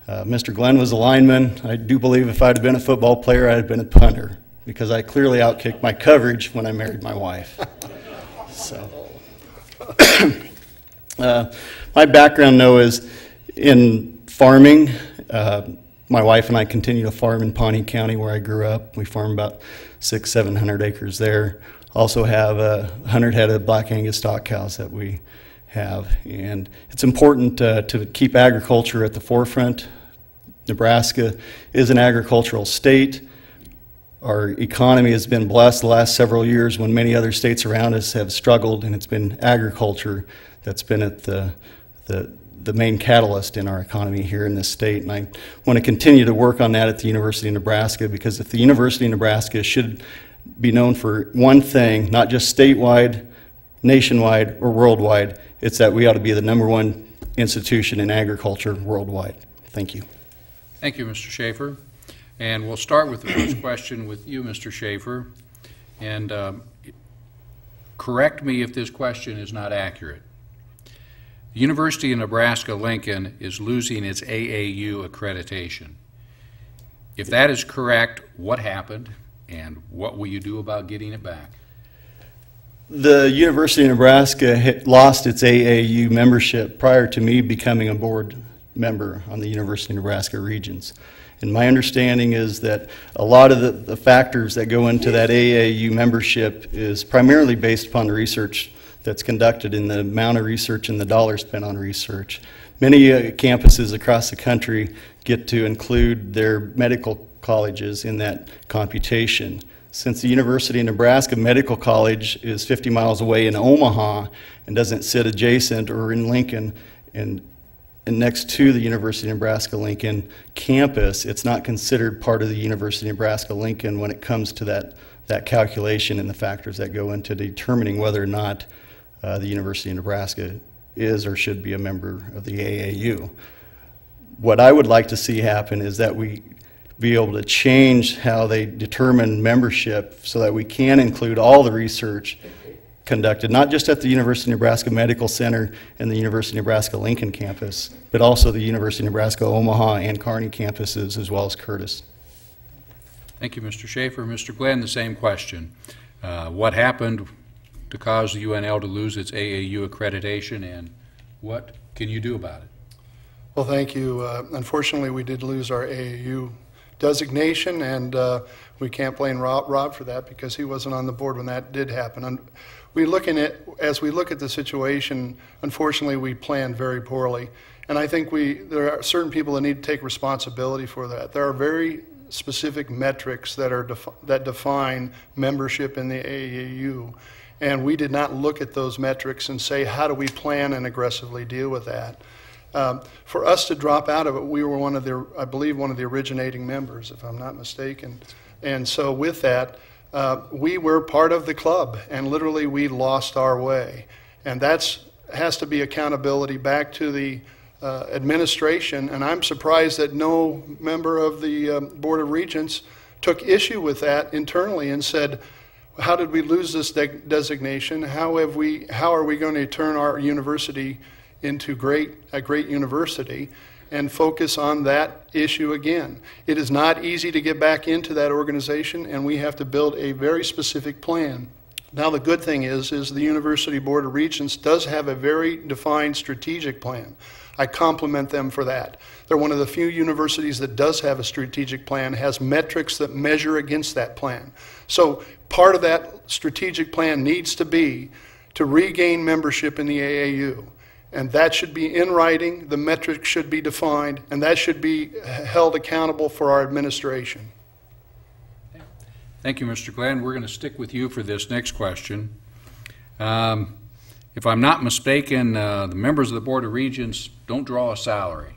Mr. Glenn was a lineman. I do believe if I'd have been a football player, I'd have been a punter, because I clearly outkicked my coverage when I married my wife. So, my background, though, is in farming. My wife and I continue to farm in Pawnee County, where I grew up. We farm about 600-700 acres there. Also have 100 head of Black Angus stock cows that we have. And it's important to keep agriculture at the forefront. Nebraska is an agricultural state. Our economy has been blessed the last several years when many other states around us have struggled, and it's been agriculture that's been at the main catalyst in our economy here in this state. And I want to continue to work on that at the University of Nebraska, because if the University of Nebraska should be known for one thing, not just statewide, nationwide, or worldwide, it's that we ought to be the #1 institution in agriculture worldwide. Thank you.
Thank you, Mr. Schaefer. And we'll start with the first question with you, Mr. Schaefer. And correct me if this question is not accurate. The University of Nebraska-Lincoln is losing its AAU accreditation. If that is correct, what happened, and what will you do about getting it back?
The University of Nebraska had lost its AAU membership prior to me becoming a board member on the University of Nebraska Regents. And my understanding is that a lot of the factors that go into that AAU membership is primarily based upon the research that's conducted and the amount of research and the dollars spent on research. Many campuses across the country get to include their medical colleges in that computation. Since the University of Nebraska Medical College is 50 miles away in Omaha and doesn't sit adjacent or in Lincoln and next to the University of Nebraska-Lincoln campus, it's not considered part of the University of Nebraska-Lincoln when it comes to that calculation and the factors that go into determining whether or not the University of Nebraska is or should be a member of the AAU. What I would like to see happen is that we be able to change how they determine membership so that we can include all the research conducted, not just at the University of Nebraska Medical Center and the University of Nebraska-Lincoln campus, but also the University of Nebraska Omaha and Kearney campuses, as well as Curtis.
Thank you, Mr. Schaefer. Mr. Glenn, the same question. What happened to cause the UNL to lose its AAU accreditation, and what can you do about it?
Well, thank you. Unfortunately, we did lose our AAU designation, and we can't blame Rob for that because he wasn't on the board when that did happen. As we look at the situation, unfortunately, we planned very poorly, and I think there are certain people that need to take responsibility for that. There are very specific metrics that define membership in the AAU, and we did not look at those metrics and say, how do we plan and aggressively deal with that? For us to drop out of it, we were I believe one of the originating members, if I'm not mistaken. And so with that, we were part of the club, and literally we lost our way. And that has to be accountability back to the administration, and I'm surprised that no member of the Board of Regents took issue with that internally and said, how did we lose this designation? How are we going to turn our university into a great university and focus on that issue again? It is not easy to get back into that organization, and we have to build a very specific plan. Now, the good thing is the University Board of Regents does have a very defined strategic plan. I compliment them for that. They're one of the few universities that does have a strategic plan, has metrics that measure against that plan. So part of that strategic plan needs to be to regain membership in the AAU. And that should be in writing, the metrics should be defined, and that should be held accountable for our administration.
Thank you, Mr. Glenn. We're going to stick with you for this next question. If I'm not mistaken, the members of the Board of Regents don't draw a salary.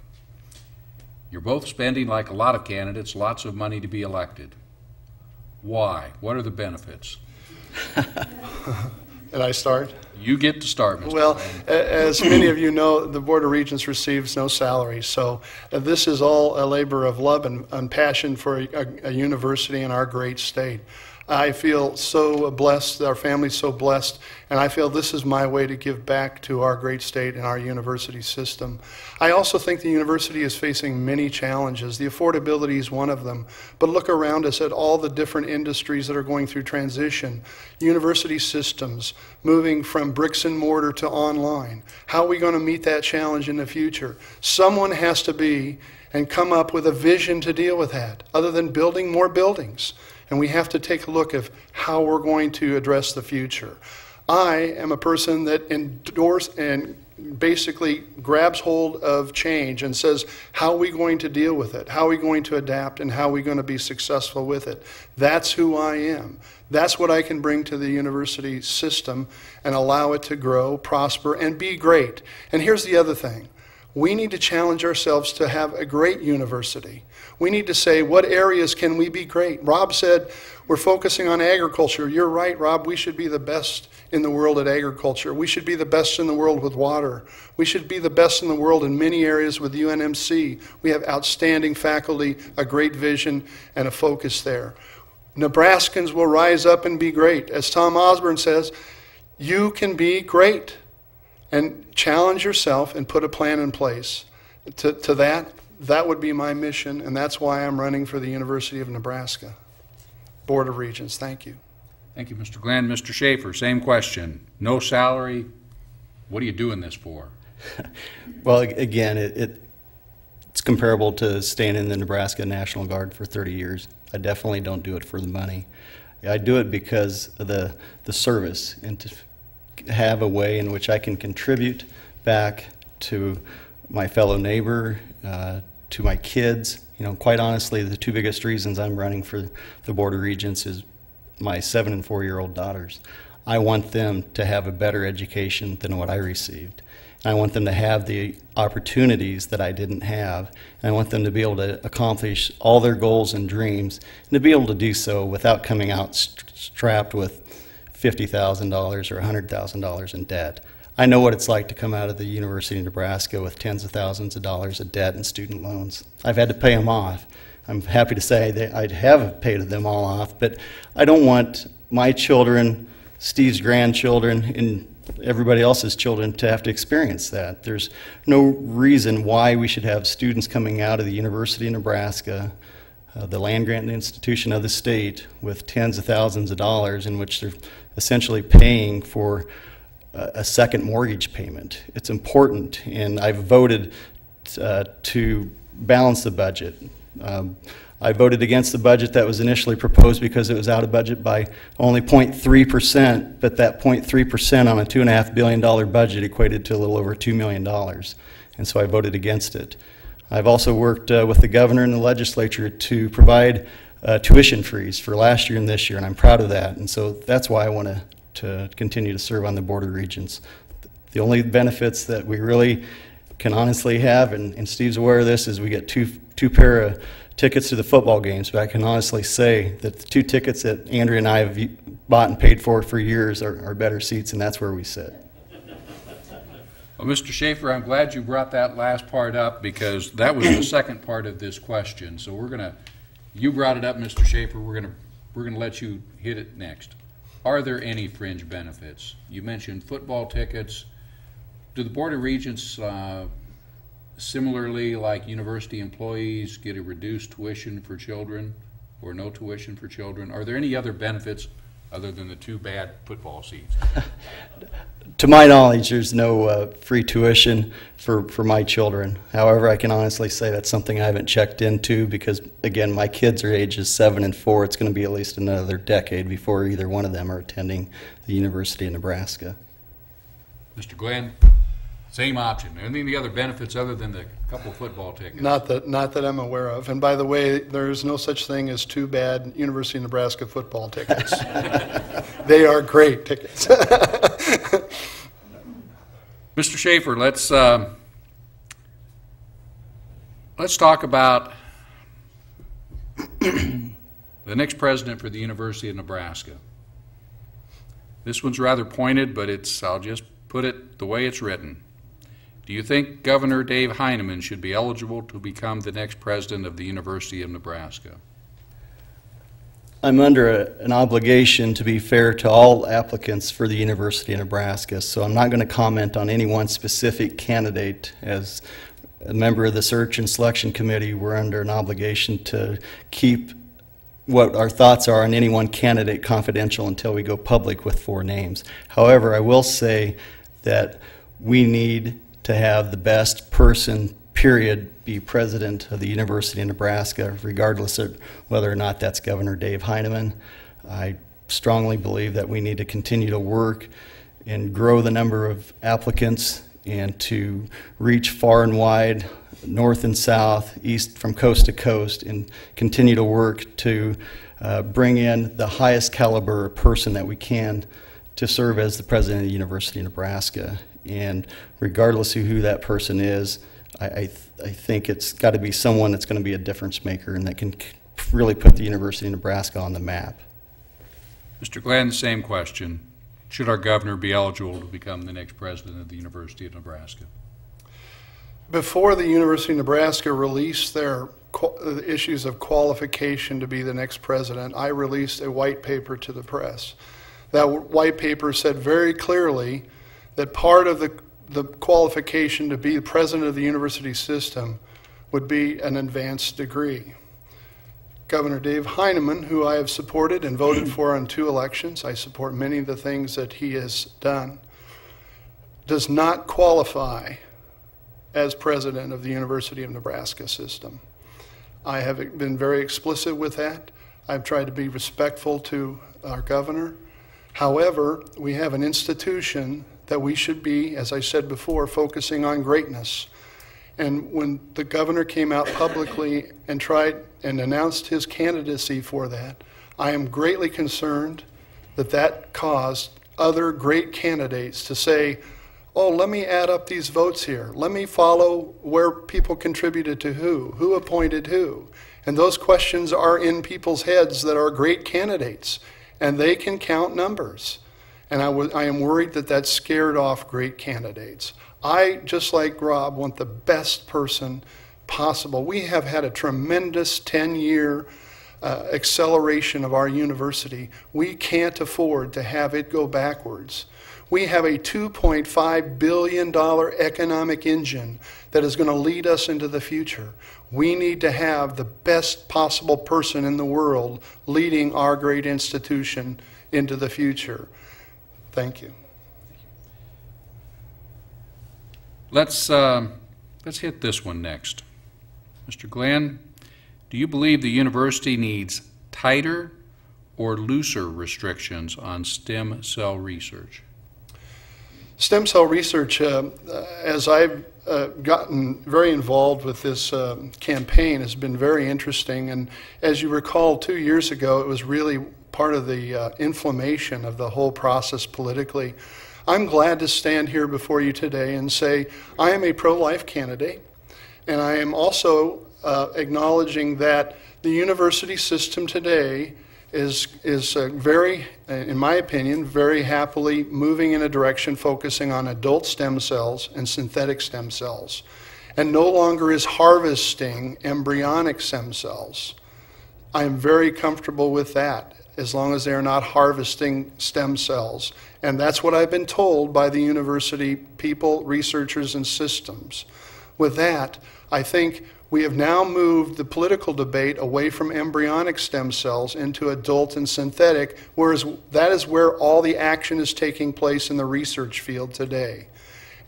You're both spending, like a lot of candidates, lots of money to be elected. Why? What are the benefits?
And I start?
You get to start, Mr.
Well,
Glenn.
as many of you know, the Board of Regents receives no salary, so this is all a labor of love and passion for a university in our great state. I feel so blessed, our family's so blessed, and I feel this is my way to give back to our great state and our university system. I also think the university is facing many challenges. The affordability is one of them, but look around us at all the different industries that are going through transition. University systems moving from bricks and mortar to online. How are we going to meet that challenge in the future? Someone has to be and come up with a vision to deal with that, other than building more buildings. And we have to take a look at how we're going to address the future. I am a person that endorses and basically grabs hold of change and says, how are we going to deal with it? How are we going to adapt, and how are we going to be successful with it? That's who I am. That's what I can bring to the university system and allow it to grow, prosper, and be great. And here's the other thing. We need to challenge ourselves to have a great university. We need to say, what areas can we be great? Rob said, we're focusing on agriculture. You're right, Rob. We should be the best in the world at agriculture. We should be the best in the world with water. We should be the best in the world in many areas with UNMC. We have outstanding faculty, a great vision, and a focus there. Nebraskans will rise up and be great. As Tom Osborne says, you can be great. And challenge yourself and put a plan in place. To that would be my mission, and that's why I'm running for the University of Nebraska. Board of Regents, thank you.
Thank you, Mr. Glenn. Mr. Schaefer, same question. No salary. What are you doing this for?
Well, again, it's comparable to staying in the Nebraska National Guard for 30 years. I definitely don't do it for the money. I do it because of the service, and to have a way in which I can contribute back to my fellow neighbor, to my kids. You know, quite honestly, the two biggest reasons I'm running for the Board of Regents is my 7- and 4-year-old daughters. I want them to have a better education than what I received. And I want them to have the opportunities that I didn't have. And I want them to be able to accomplish all their goals and dreams, and to be able to do so without coming out strapped with $50,000 or $100,000 in debt. I know what it's like to come out of the University of Nebraska with tens of thousands of dollars of debt and student loans. I've had to pay them off. I'm happy to say that I have paid them all off, but I don't want my children, Steve's grandchildren, and everybody else's children to have to experience that. There's no reason why we should have students coming out of the University of Nebraska, the land-grant institution of the state, with tens of thousands of dollars in which they're essentially paying for a second mortgage payment. It's important, and I've voted to balance the budget. I voted against the budget that was initially proposed because it was out of budget by only 0.3%, but that 0.3% on a $2.5 billion budget equated to a little over $2 million, and so I voted against it. I've also worked with the governor and the legislature to provide tuition freeze for last year and this year, and I'm proud of that. And so that's why I want to continue to serve on the Board of Regents. The only benefits that we really can honestly have, and Steve's aware of this, is we get two pair of tickets to the football games. But I can honestly say that the 2 tickets that Andrea and I have bought and paid for years are better seats, and that's where we sit.
Well, Mr. Schaefer, I'm glad you brought that last part up, because that was the second part of this question. So you brought it up, Mr. Schaefer. We're gonna let you hit it next. Are there any fringe benefits? You mentioned football tickets. Do the Board of Regents, similarly like university employees, get a reduced tuition for children or no tuition for children? Are there any other benefits other than the 2 bad football seats?
To my knowledge, there's no free tuition for my children. However, I can honestly say that's something I haven't checked into because, again, my kids are ages 7 and 4. It's going to be at least another decade before either one of them are attending the University of Nebraska.
Mr. Glenn, same option. Any other benefits other than the couple of football tickets?
Not that I'm aware of. And by the way, there's no such thing as 2 bad University of Nebraska football tickets. They are great tickets.
Mr. Schaefer, let's talk about the next president for the University of Nebraska. This one's rather pointed, but I'll just put it the way it's written. Do you think Governor Dave Heineman should be eligible to become the next president of the University of Nebraska?
I'm under an obligation to be fair to all applicants for the University of Nebraska, so I'm not going to comment on any one specific candidate. As a member of the Search and Selection Committee, we're under an obligation to keep what our thoughts are on any one candidate confidential until we go public with 4 names. However, I will say that we need to have the best person, period, be president of the University of Nebraska, regardless of whether or not that's Governor Dave Heineman. I strongly believe that we need to continue to work and grow the number of applicants and to reach far and wide, north and south, east, from coast to coast, and continue to work to bring in the highest caliber person that we can to serve as the president of the University of Nebraska. And regardless of who that person is, I think it's got to be someone that's going to be a difference maker and that can really put the University of Nebraska on the map.
Mr. Glenn, same question. Should our governor be eligible to become the next president of the University of Nebraska?
Before the University of Nebraska released their issues of qualification to be the next president, I released a white paper to the press. That white paper said very clearly that part of the qualification to be the president of the university system would be an advanced degree. Governor Dave Heineman, who I have supported and voted for on 2 elections, I support many of the things that he has done, does not qualify as president of the University of Nebraska system. I have been very explicit with that. I've tried to be respectful to our governor. However, we have an institution that we should be, as I said before, focusing on greatness. And when the governor came out publicly and tried and announced his candidacy for that, I am greatly concerned that that caused other great candidates to say, oh, let me add up these votes here. Let me follow where people contributed to who appointed who. And those questions are in people's heads that are great candidates, and they can count numbers. And I am worried that that scared off great candidates. I, just like Rob, want the best person possible. We have had a tremendous 10-year acceleration of our university. We can't afford to have it go backwards. We have a $2.5 billion economic engine that is going to lead us into the future. We need to have the best possible person in the world leading our great institution into the future. Thank you.
Let's hit this one next. Mr. Glenn, do you believe the university needs tighter or looser restrictions on stem cell research?
Stem cell research, as I've gotten very involved with this campaign, has been very interesting. And as you recall, 2 years ago, it was really part of the inflammation of the whole process politically. I'm glad to stand here before you today and say I am a pro-life candidate, and I am also acknowledging that the university system today is very, in my opinion, very happily moving in a direction focusing on adult stem cells and synthetic stem cells, and no longer is harvesting embryonic stem cells. I am very comfortable with that, as long as they're not harvesting stem cells. And that's what I've been told by the university people, researchers, and systems. With that, I think we have now moved the political debate away from embryonic stem cells into adult and synthetic, whereas that is where all the action is taking place in the research field today.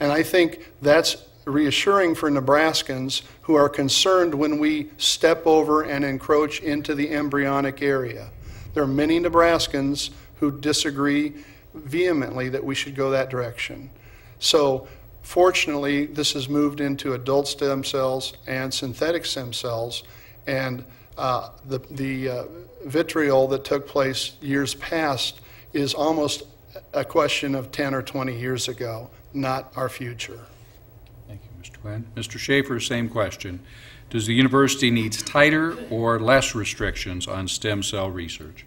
And I think that's reassuring for Nebraskans who are concerned when we step over and encroach into the embryonic area. There are many Nebraskans who disagree vehemently that we should go that direction. So fortunately, this has moved into adult stem cells and synthetic stem cells, and the vitriol that took place years past is almost a question of 10 or 20 years ago, not our future.
Thank you, Mr. Glenn. Mr. Schaefer, same question. Does the university needs tighter or less restrictions on stem cell research?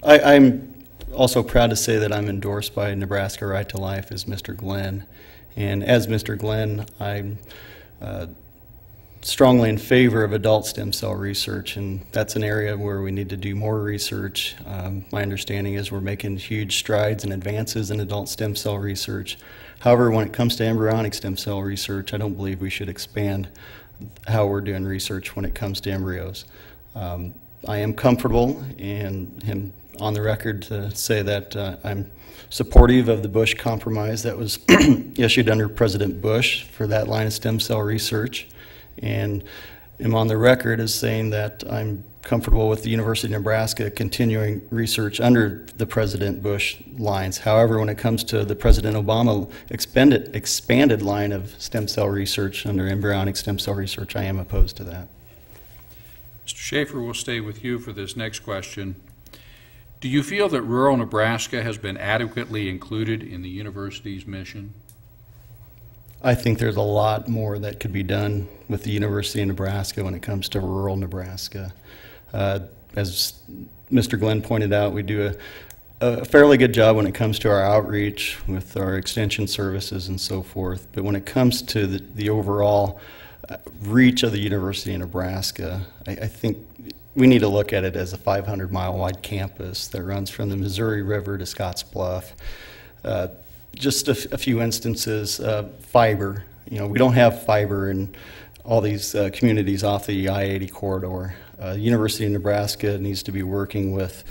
I'm also proud to say that I'm endorsed by Nebraska Right to Life as Mr. Glenn. And as Mr. Glenn, I'm strongly in favor of adult stem cell research, and that's an area where we need to do more research. My understanding is we're making huge strides and advances in adult stem cell research. However, when it comes to embryonic stem cell research, I don't believe we should expand how we're doing research when it comes to embryos. I am comfortable and am on the record to say that I'm supportive of the Bush Compromise that was issued under President Bush for that line of stem cell research, and am on the record as saying that I'm comfortable with the University of Nebraska continuing research under the President Bush lines. However, when it comes to the President Obama expanded line of stem cell research under embryonic stem cell research, I am opposed to that.
Mr. Schaefer, we'll stay with you for this next question. Do you feel that rural Nebraska has been adequately included in the university's mission?
I think there's a lot more that could be done with the University of Nebraska when it comes to rural Nebraska. As Mr. Glenn pointed out, we do a fairly good job when it comes to our outreach with our extension services and so forth, but when it comes to the overall reach of the University of Nebraska, I think we need to look at it as a 500-mile wide campus that runs from the Missouri River to Scottsbluff. Just a few instances, fiber. You know, we don't have fiber in all these communities off the I-80 corridor. University of Nebraska needs to be working with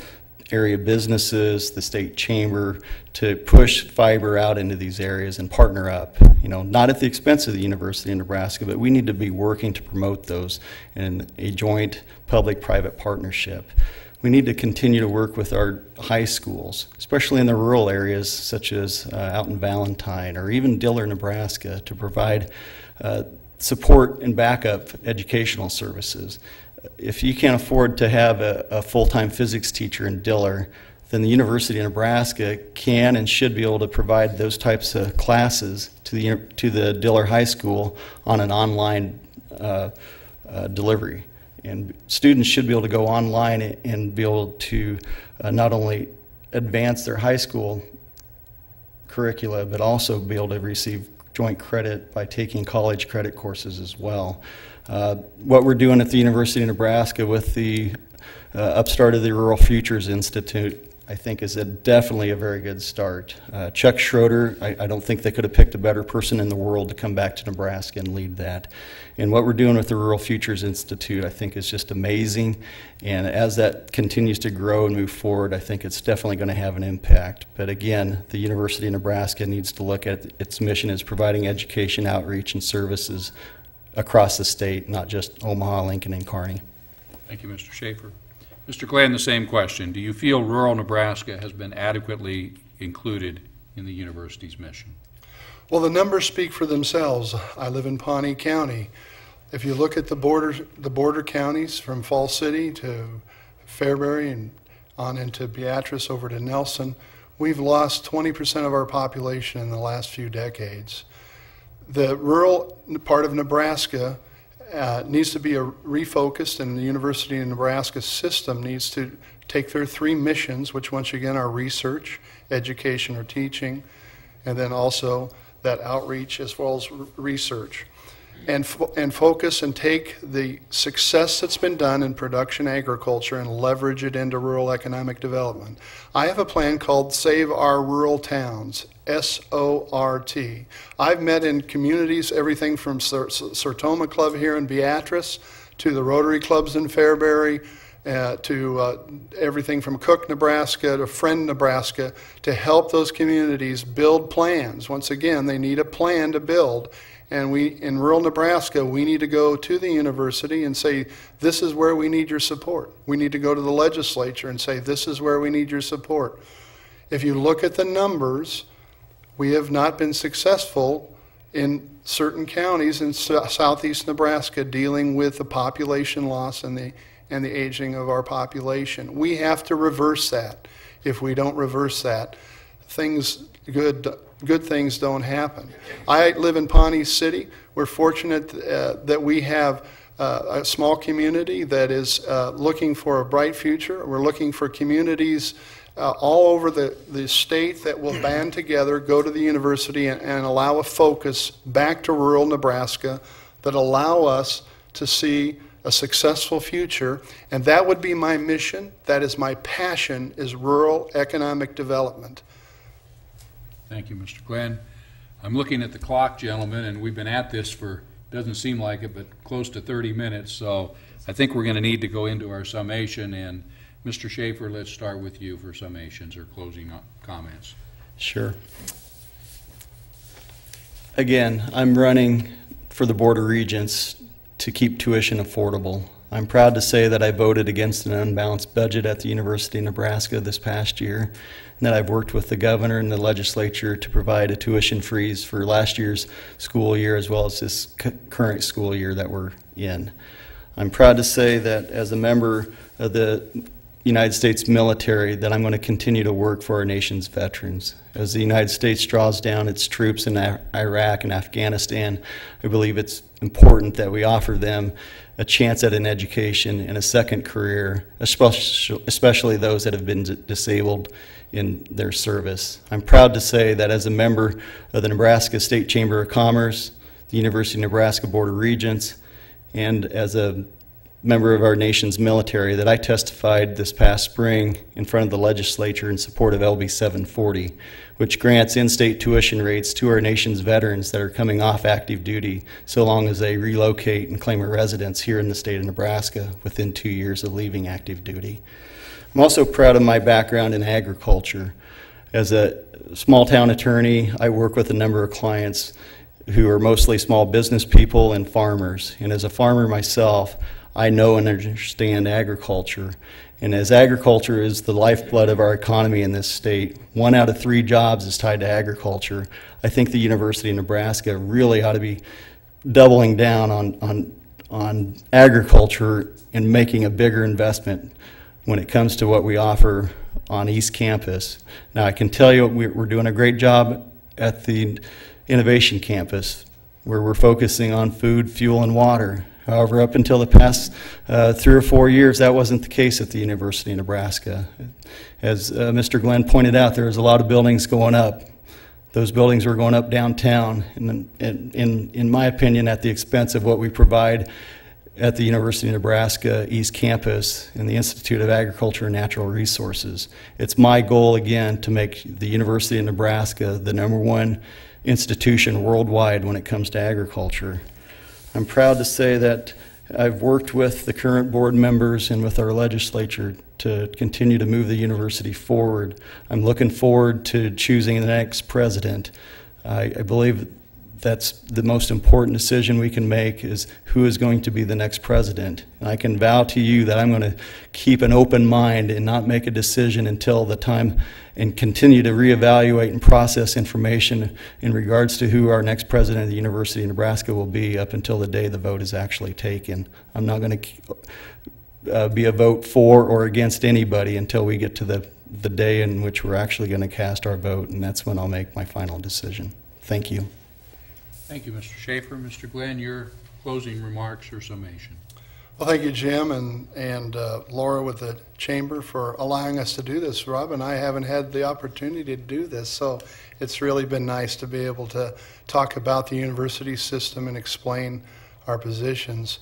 area businesses, the state chamber, to push fiber out into these areas and partner up. You know, not at the expense of the University of Nebraska, but we need to be working to promote those in a joint public-private partnership. We need to continue to work with our high schools, especially in the rural areas such as out in Valentine or even Diller, Nebraska, to provide support and backup educational services. If you can't afford to have a full-time physics teacher in Diller, then the University of Nebraska can and should be able to provide those types of classes to the Diller High School on an online delivery. And students should be able to go online and be able to not only advance their high school curricula, but also be able to receive joint credit by taking college credit courses as well. What we're doing at the University of Nebraska with the upstart of the Rural Futures Institute, I think, is definitely a very good start. Chuck Schroeder, I don't think they could have picked a better person in the world to come back to Nebraska and lead that. And what we're doing with the Rural Futures Institute, I think, is just amazing. And as that continues to grow and move forward, I think it's definitely going to have an impact. But again, the University of Nebraska needs to look at its mission as providing education, outreach, and services across the state, not just Omaha, Lincoln, and Kearney.
Thank you, Mr. Schaefer. Mr. Glenn, the same question. Do you feel rural Nebraska has been adequately included in the university's mission?
Well, the numbers speak for themselves. I live in Pawnee County. If you look at the border counties from Fall City to Fairbury and on into Beatrice over to Nelson, we've lost 20% of our population in the last few decades. The rural part of Nebraska needs to be refocused, and the University of Nebraska system needs to take their three missions, which once again are research, education or teaching, and then also that outreach as well as research, and focus and take the success that's been done in production agriculture and leverage it into rural economic development. I have a plan called Save Our Rural Towns, SORT. I've met in communities, everything from Sertoma Club here in Beatrice to the Rotary Clubs in Fairbury, to everything from Cook, Nebraska to Friend, Nebraska, to help those communities build plans. Once again, they need a plan to build. And we, in rural Nebraska, we need to go to the university and say, this is where we need your support. We need to go to the legislature and say, this is where we need your support. If you look at the numbers, we have not been successful in certain counties in southeast Nebraska dealing with the population loss and the aging of our population. We have to reverse that. If we don't reverse that, good things don't happen. I live in Pawnee City. We're fortunate that we have a small community that is looking for a bright future. We're looking for communities all over the state that will band together, go to the university, and allow a focus back to rural Nebraska that allow us to see a successful future. And that would be my mission. That is my passion, is rural economic development.
Thank you, Mr. Glenn. I'm looking at the clock, gentlemen, and we've been at this for, doesn't seem like it, but close to 30 minutes. So I think we're going to need to go into our summation. And Mr. Schaefer, let's start with you for summations or closing comments.
Sure. Again, I'm running for the Board of Regents to keep tuition affordable. I'm proud to say that I voted against an unbalanced budget at the University of Nebraska this past year, and that I've worked with the governor and the legislature to provide a tuition freeze for last year's school year as well as this current school year that we're in. I'm proud to say that as a member of the United States military, that I'm going to continue to work for our nation's veterans. As the United States draws down its troops in Iraq and Afghanistan, I believe it's important that we offer them a chance at an education and a second career, especially those that have been disabled in their service. I'm proud to say that as a member of the Nebraska State Chamber of Commerce, the University of Nebraska Board of Regents, and as a member of our nation's military, that I testified this past spring in front of the legislature in support of LB 740, which grants in-state tuition rates to our nation's veterans that are coming off active duty so long as they relocate and claim a residence here in the state of Nebraska within 2 years of leaving active duty. I'm also proud of my background in agriculture. As a small-town attorney, I work with a number of clients who are mostly small business people and farmers. And as a farmer myself, I know and understand agriculture. And as agriculture is the lifeblood of our economy in this state, 1 out of 3 jobs is tied to agriculture. I think the University of Nebraska really ought to be doubling down on agriculture and making a bigger investment when it comes to what we offer on East Campus. Now, I can tell you we're doing a great job at the Innovation Campus, where we're focusing on food, fuel, and water. However, up until the past 3 or 4 years, that wasn't the case at the University of Nebraska. As Mr. Glenn pointed out, there was a lot of buildings going up. Those buildings were going up downtown, and in my opinion, at the expense of what we provide at the University of Nebraska East Campus and the Institute of Agriculture and Natural Resources. It's my goal, again, to make the University of Nebraska the #1 institution worldwide when it comes to agriculture. I'm proud to say that I've worked with the current board members and with our legislature to continue to move the university forward. I'm looking forward to choosing the next president. I believe that's the most important decision we can make, is who is going to be the next president. And I can vow to you that I'm going to keep an open mind and not make a decision until the time, and continue to reevaluate and process information in regards to who our next president of the University of Nebraska will be up until the day the vote is actually taken. I'm not going to be a vote for or against anybody until we get to the day in which we're actually going to cast our vote, and that's when I'll make my final decision. Thank you.
Thank you, Mr. Schaefer. Mr. Glenn, your closing remarks or summation.
Well, thank you, Jim, and Laura with the Chamber for allowing us to do this. Rob and I haven't had the opportunity to do this, so it's really been nice to be able to talk about the university system and explain our positions.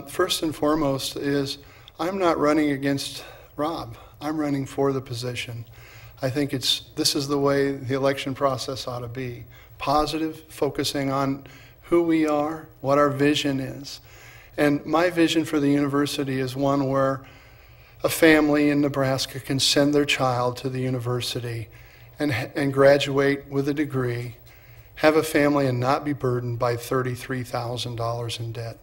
First and foremost is I'm not running against Rob. I'm running for the position. I think this is the way the election process ought to be. Positive, focusing on who we are, what our vision is. And my vision for the university is one where a family in Nebraska can send their child to the university and graduate with a degree, have a family and not be burdened by $33,000 in debt.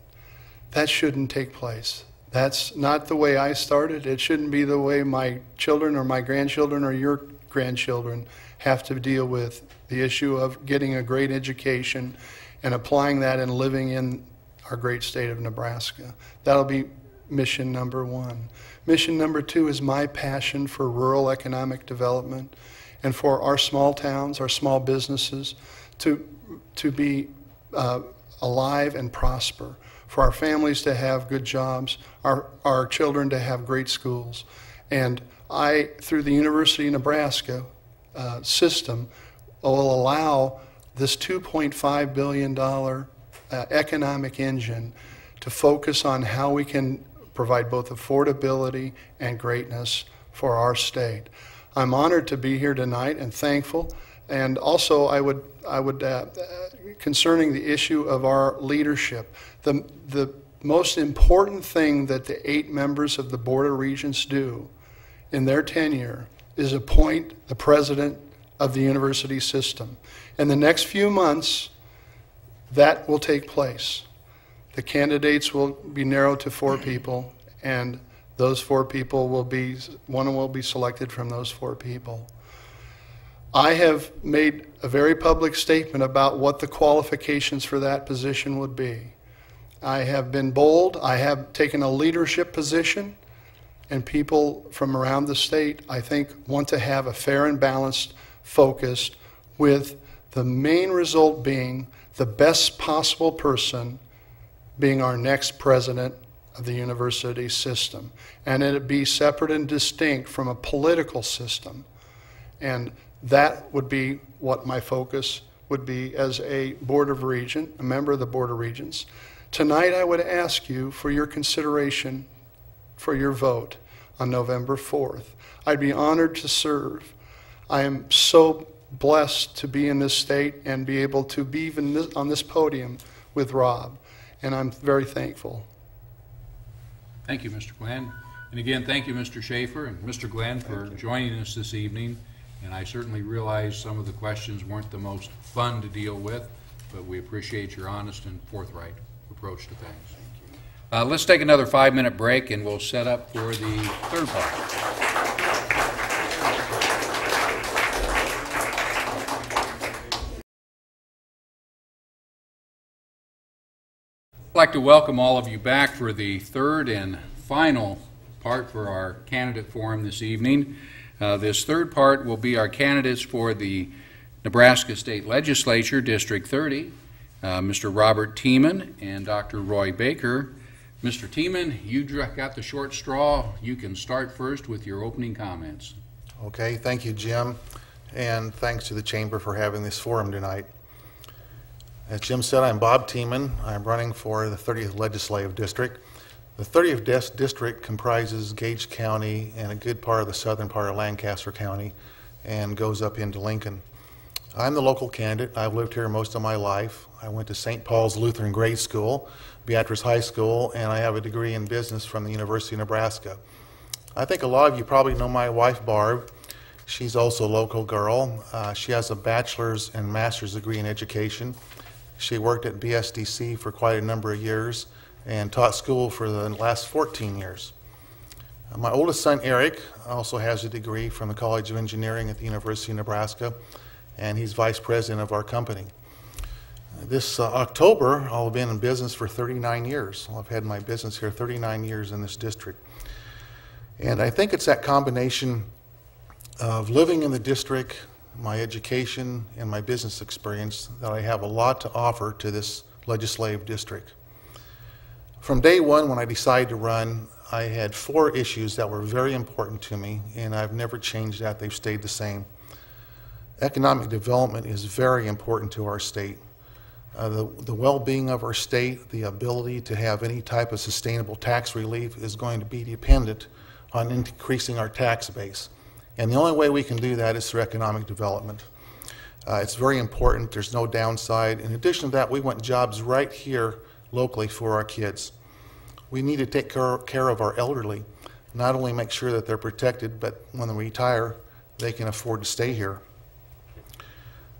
That shouldn't take place. That's not the way I started. It shouldn't be the way my children or my grandchildren or your grandchildren have to deal with the issue of getting a great education and applying that and living in our great state of Nebraska. That'll be mission number 1. Mission number 2 is my passion for rural economic development and for our small towns, our small businesses to be alive and prosper, for our families to have good jobs, our children to have great schools, And I, through the University of Nebraska system, will allow this $2.5 billion economic engine to focus on how we can provide both affordability and greatness for our state. I'm honored to be here tonight and thankful. And also, I would concerning the issue of our leadership, the most important thing that the 8 members of the Board of Regents do in their tenure is appoint the president of the university system. In the next few months, that will take place. The candidates will be narrowed to 4 people, and those 4 people one will be selected from those 4 people. I have made a very public statement about what the qualifications for that position would be. I have been bold. I have taken a leadership position, and people from around the state, I think, want to have a fair and balanced focus, with the main result being the best possible person being our next president of the university system, and it be separate and distinct from a political system. And that would be what my focus would be as a Board of Regents, a member of the Board of Regents. Tonight I would ask you for your consideration for your vote on November 4th. I'd be honored to serve. I am so blessed to be in this state and be able to be even on this podium with Rob, and I'm very thankful.
Thank you, Mr. Glenn. And again, thank you, Mr. Schaefer and Mr. Glenn, for joining us this evening. And I certainly realize some of the questions weren't the most fun to deal with, but we appreciate your honest and forthright approach to things. Let's take another 5-minute break, and we'll set up for the third part. I'd like to welcome all of you back for the third and final part for our candidate forum this evening. This third part will be our candidates for the Nebraska State Legislature, District 30, Mr. Robert Tiemann and Dr. Roy Baker. Mr. Tiemann, you got the short straw. You can start first with your opening comments.
Okay, thank you, Jim, and thanks to the Chamber for having this forum tonight. As Jim said, I'm Bob Tiemann. I'm running for the 30th Legislative District. The 30th District comprises Gage County and a good part of the southern part of Lancaster County and goes up into Lincoln. I'm the local candidate. I've lived here most of my life. I went to St. Paul's Lutheran Grade School, Beatrice High School, and I have a degree in business from the University of Nebraska. I think a lot of you probably know my wife, Barb. She's also a local girl. She has a bachelor's and master's degree in education. She worked at BSDC for quite a number of years and taught school for the last 14 years. My oldest son, Eric, also has a degree from the College of Engineering at the University of Nebraska, and he's vice president of our company. This October, I'll have been in business for 39 years. I've had my business here 39 years in this district. And I think it's that combination of living in the district, my education, and my business experience that I have a lot to offer to this legislative district. From day one, when I decided to run, I had 4 issues that were very important to me, and I've never changed that. They've stayed the same. Economic development is very important to our state. The well-being of our state, the ability to have any type of sustainable tax relief is going to be dependent on increasing our tax base. And the only way we can do that is through economic development. It's very important. There's no downside. In addition to that, we want jobs right here locally for our kids. We need to take care of our elderly, not only make sure that they're protected, but when they retire, they can afford to stay here.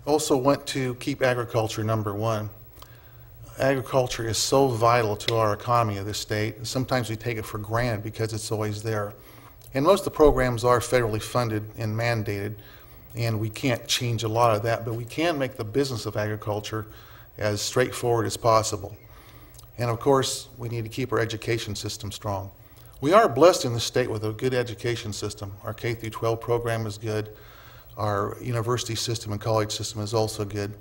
Also want to keep agriculture number one. Agriculture is so vital to our economy of this state, and sometimes we take it for granted because it's always there. And most of the programs are federally funded and mandated, and we can't change a lot of that, but we can make the business of agriculture as straightforward as possible. And of course, we need to keep our education system strong. We are blessed in the state with a good education system. Our K-12 program is good. Our university system and college system is also good.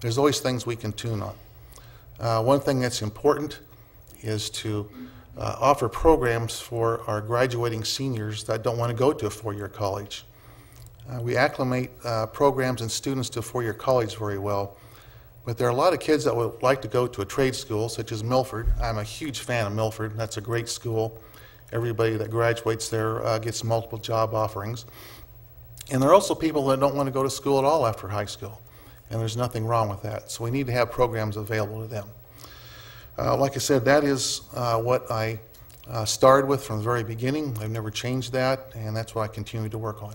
There's always things we can tune on. One thing that's important is to offer programs for our graduating seniors that don't want to go to a four-year college. We acclimate programs and students to a four-year college very well, but there are a lot of kids that would like to go to a trade school, such as Milford. I'm a huge fan of Milford. That's a great school. Everybody that graduates there gets multiple job offerings. And there are also people that don't want to go to school at all after high school, and there's nothing wrong with that. So we need to have programs available to them. Like I said, that is what I started with from the very beginning. I've never changed that, and that's what I continue to work on.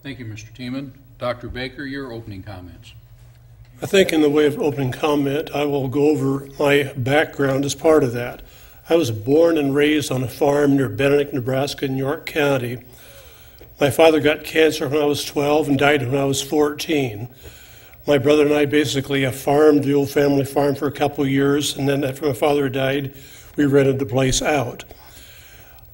Thank you, Mr. Tiemann. Dr. Baker, your opening comments.
I think in the way of opening comment, I will go over my background as part of that. I was born and raised on a farm near Benedict, Nebraska in York County. My father got cancer when I was 12 and died when I was 14. My brother and I basically farmed the old family farm for a couple of years, and then after my father died, we rented the place out.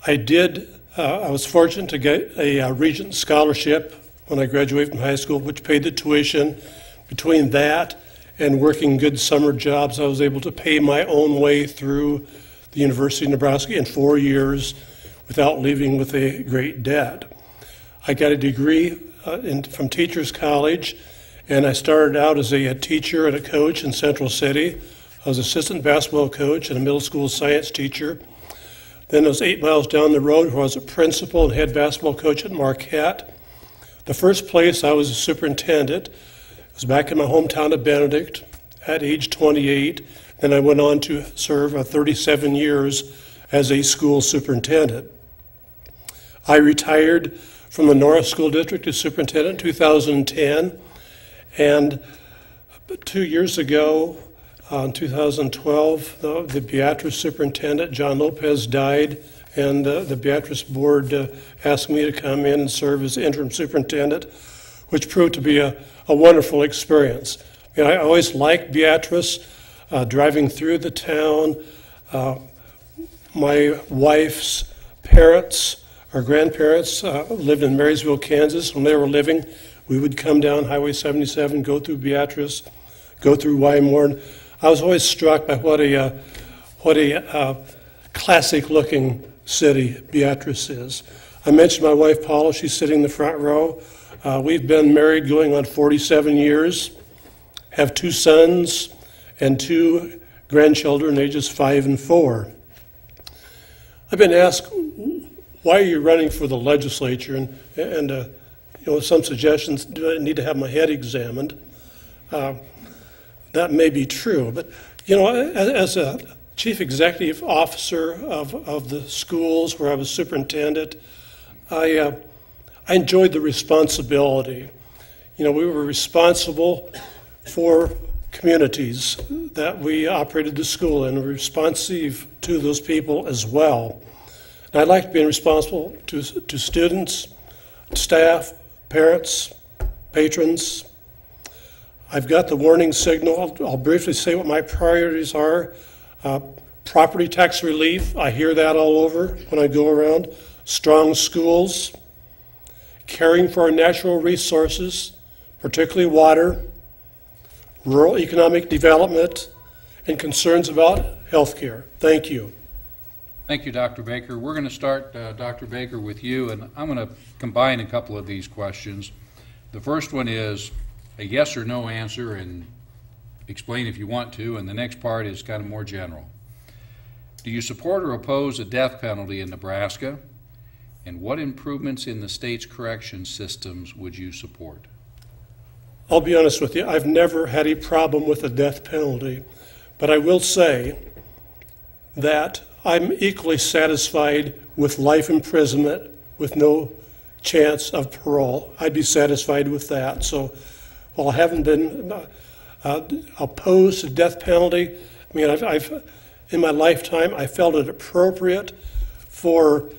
I was fortunate to get a Regent scholarship when I graduated from high school, which paid the tuition. Between that and working good summer jobs, I was able to pay my own way through the University of Nebraska in 4 years without leaving with a great debt. I got a degree from Teachers College, and I started out as a teacher and a coach in Central City. I was assistant basketball coach and a middle school science teacher. Then I was 8 miles down the road where I was a principal and head basketball coach at Marquette. The first place I was a superintendent was back in my hometown of Benedict at age 28. Then I went on to serve 37 years as a school superintendent. I retired from the North School District as superintendent in 2010. And 2 years ago, in 2012, the Beatrice superintendent, John Lopez, died, and the Beatrice board asked me to come in and serve as interim superintendent, which proved to be a wonderful experience. I always liked Beatrice, driving through the town. My wife's parents, our grandparents, lived in Marysville, Kansas. When they were living, we would come down Highway 77, go through Beatrice, go through Wymorn. I was always struck by what a classic-looking city Beatrice is. I mentioned my wife Paula. She's sitting in the front row. We've been married going on 47 years, have 2 sons and 2 grandchildren, ages 5 and 4. I've been asked, why are you running for the legislature? And some suggestions, do I need to have my head examined? That may be true, but as a chief executive officer of the schools where I was superintendent, I enjoyed the responsibility. We were responsible for communities that we operated the school in, responsive to those people as well. And I liked being responsible to students, staff, parents, patrons. I've got the warning signal. I'll briefly say what my priorities are. Property tax relief, I hear that all over when I go around. Strong schools, caring for our natural resources, particularly water, rural economic development, and concerns about health care. Thank you.
Thank you, Dr. Baker. We're going to start, Dr. Baker, with you, and I'm going to combine a couple of these questions. The first one is a yes or no answer, and explain if you want to, and the next part is kind of more general. Do you support or oppose a death penalty in Nebraska? And what improvements in the state's correction systems would you support?
I'll be honest with you, I've never had a problem with the death penalty, but I will say that I'm equally satisfied with life imprisonment with no chance of parole. I'd be satisfied with that. So while I haven't been opposed to death penalty, I've in my lifetime, I felt it appropriate for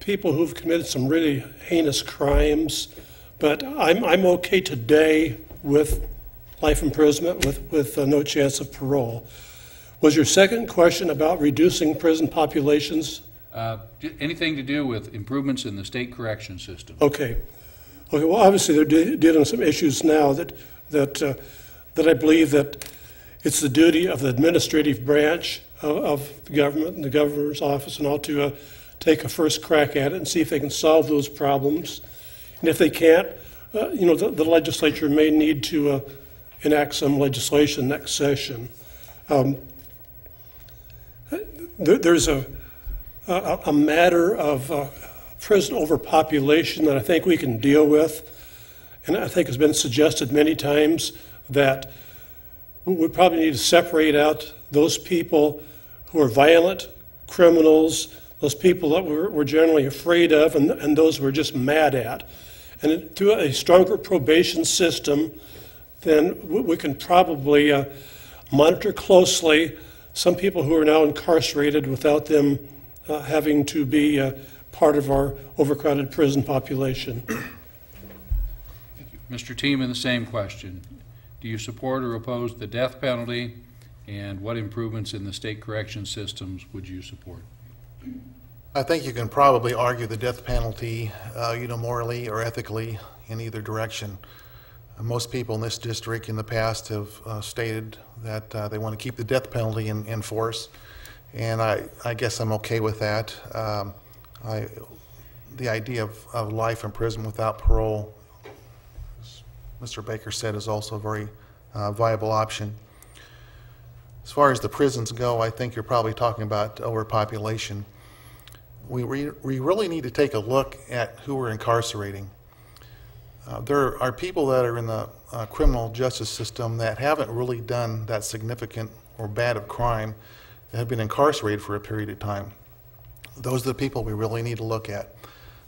people who've committed some really heinous crimes, but I'm okay today with life imprisonment with no chance of parole. Was your second question about reducing prison populations?
Anything to do with improvements in the state correction system?
Okay. Well, obviously they're dealing with some issues now that I believe that it's the duty of the administrative branch of the government and the governor's office and all to take a first crack at it and see if they can solve those problems. And if they can't, the legislature may need to enact some legislation next session. There's a matter of prison overpopulation that I think we can deal with, and I think has been suggested many times that we probably need to separate out those people who are violent criminals, those people that we're generally afraid of, and those we're just mad at. And through a stronger probation system, then we can probably monitor closely some people who are now incarcerated without them having to be part of our overcrowded prison population.
Mr. Teeman, the same question. Do you support or oppose the death penalty, and what improvements in the state correction systems would you support?
I think you can probably argue the death penalty, morally or ethically in either direction. Most people in this district in the past have stated that they want to keep the death penalty in force, and I guess I'm okay with that. The idea of life in prison without parole, as Mr. Baker said, is also a very viable option. As far as the prisons go, I think you're probably talking about overpopulation. We really need to take a look at who we're incarcerating. There are people that are in the criminal justice system that haven't really done that significant or bad of crime that have been incarcerated for a period of time. Those are the people we really need to look at.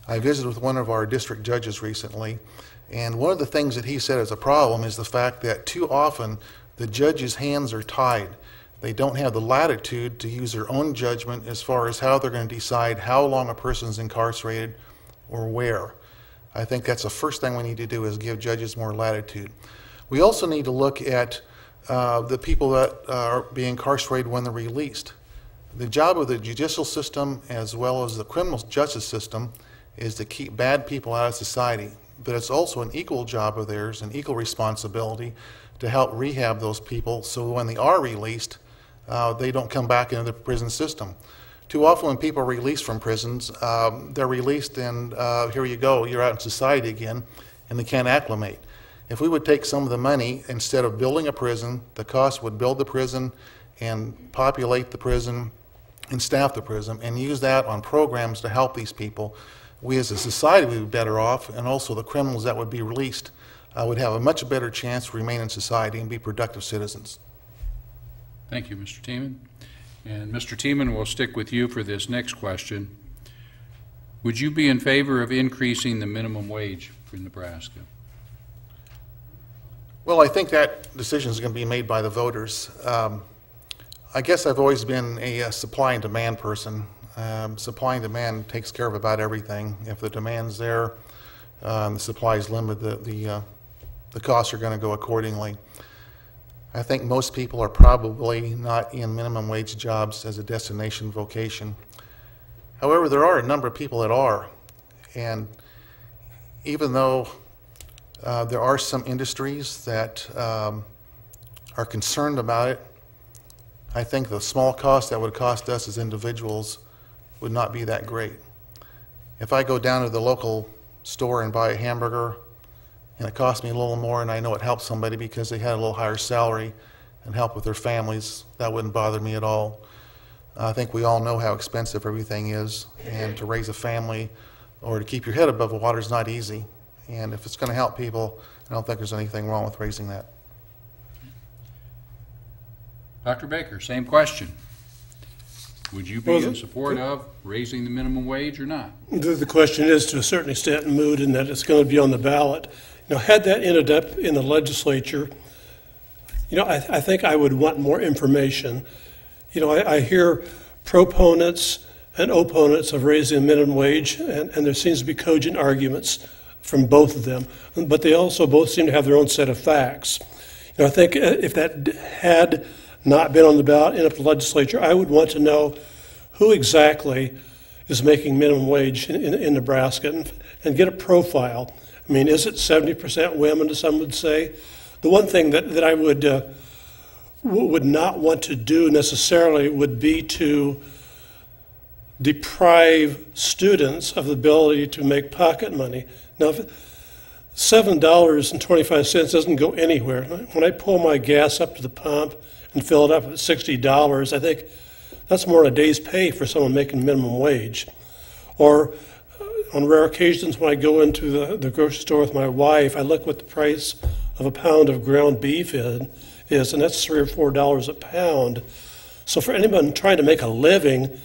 I visited with one of our district judges recently, and one of the things that he said is a problem is the fact that too often the judges' hands are tied. They don't have the latitude to use their own judgment as far as how they're going to decide how long a person's incarcerated or where. I think that's the first thing we need to do is give judges more latitude. We also need to look at the people that are being incarcerated when they're released. The job of the judicial system as well as the criminal justice system is to keep bad people out of society, but it's also an equal job of theirs, an equal responsibility to help rehab those people so when they are released, they don't come back into the prison system. Too often when people are released from prisons, they're released and here you go, you're out in society again, and they can't acclimate. If we would take some of the money, instead of building a prison, the cost would build the prison and populate the prison and staff the prison and use that on programs to help these people, we as a society would be better off, and also the criminals that would be released would have a much better chance to remain in society and be productive citizens.
Thank you, Mr. Teeman. And Mr. Teeman, we'll stick with you for this next question. Would you be in favor of increasing the minimum wage for Nebraska?
Well, I think that decision is going to be made by the voters. I guess I've always been a supply and demand person. Supply and demand takes care of about everything. If the demand's there, the supply is limited, the costs are going to go accordingly. I think most people are probably not in minimum wage jobs as a destination vocation. However, there are a number of people that are, and even though there are some industries that are concerned about it, I think the small cost that would cost us as individuals would not be that great. If I go down to the local store and buy a hamburger and it costs me a little more and I know it helps somebody because they had a little higher salary and help with their families, that wouldn't bother me at all. I think we all know how expensive everything is, and to raise a family or to keep your head above the water is not easy. And if it's going to help people, I don't think there's anything wrong with raising that.
Dr. Baker, same question. Would you be in support of raising the minimum wage or not?
The question is to a certain extent moot in that it's going to be on the ballot. Had that ended up in the legislature, I think I would want more information. I hear proponents and opponents of raising the minimum wage, and there seems to be cogent arguments from both of them, but they also both seem to have their own set of facts. I think if that had not been on the ballot in the legislature, I would want to know who exactly is making minimum wage in Nebraska and get a profile. I mean, is it 70% women, as some would say? The one thing that I would would not want to do necessarily would be to deprive students of the ability to make pocket money. Now, $7.25 doesn't go anywhere. When I pull my gas up to the pump and fill it up at $60, I think that's more than a day's pay for someone making minimum wage. Or on rare occasions when I go into the grocery store with my wife, I look what the price of a pound of ground beef is, and that's $3 or $4 a pound. So for anyone trying to make a living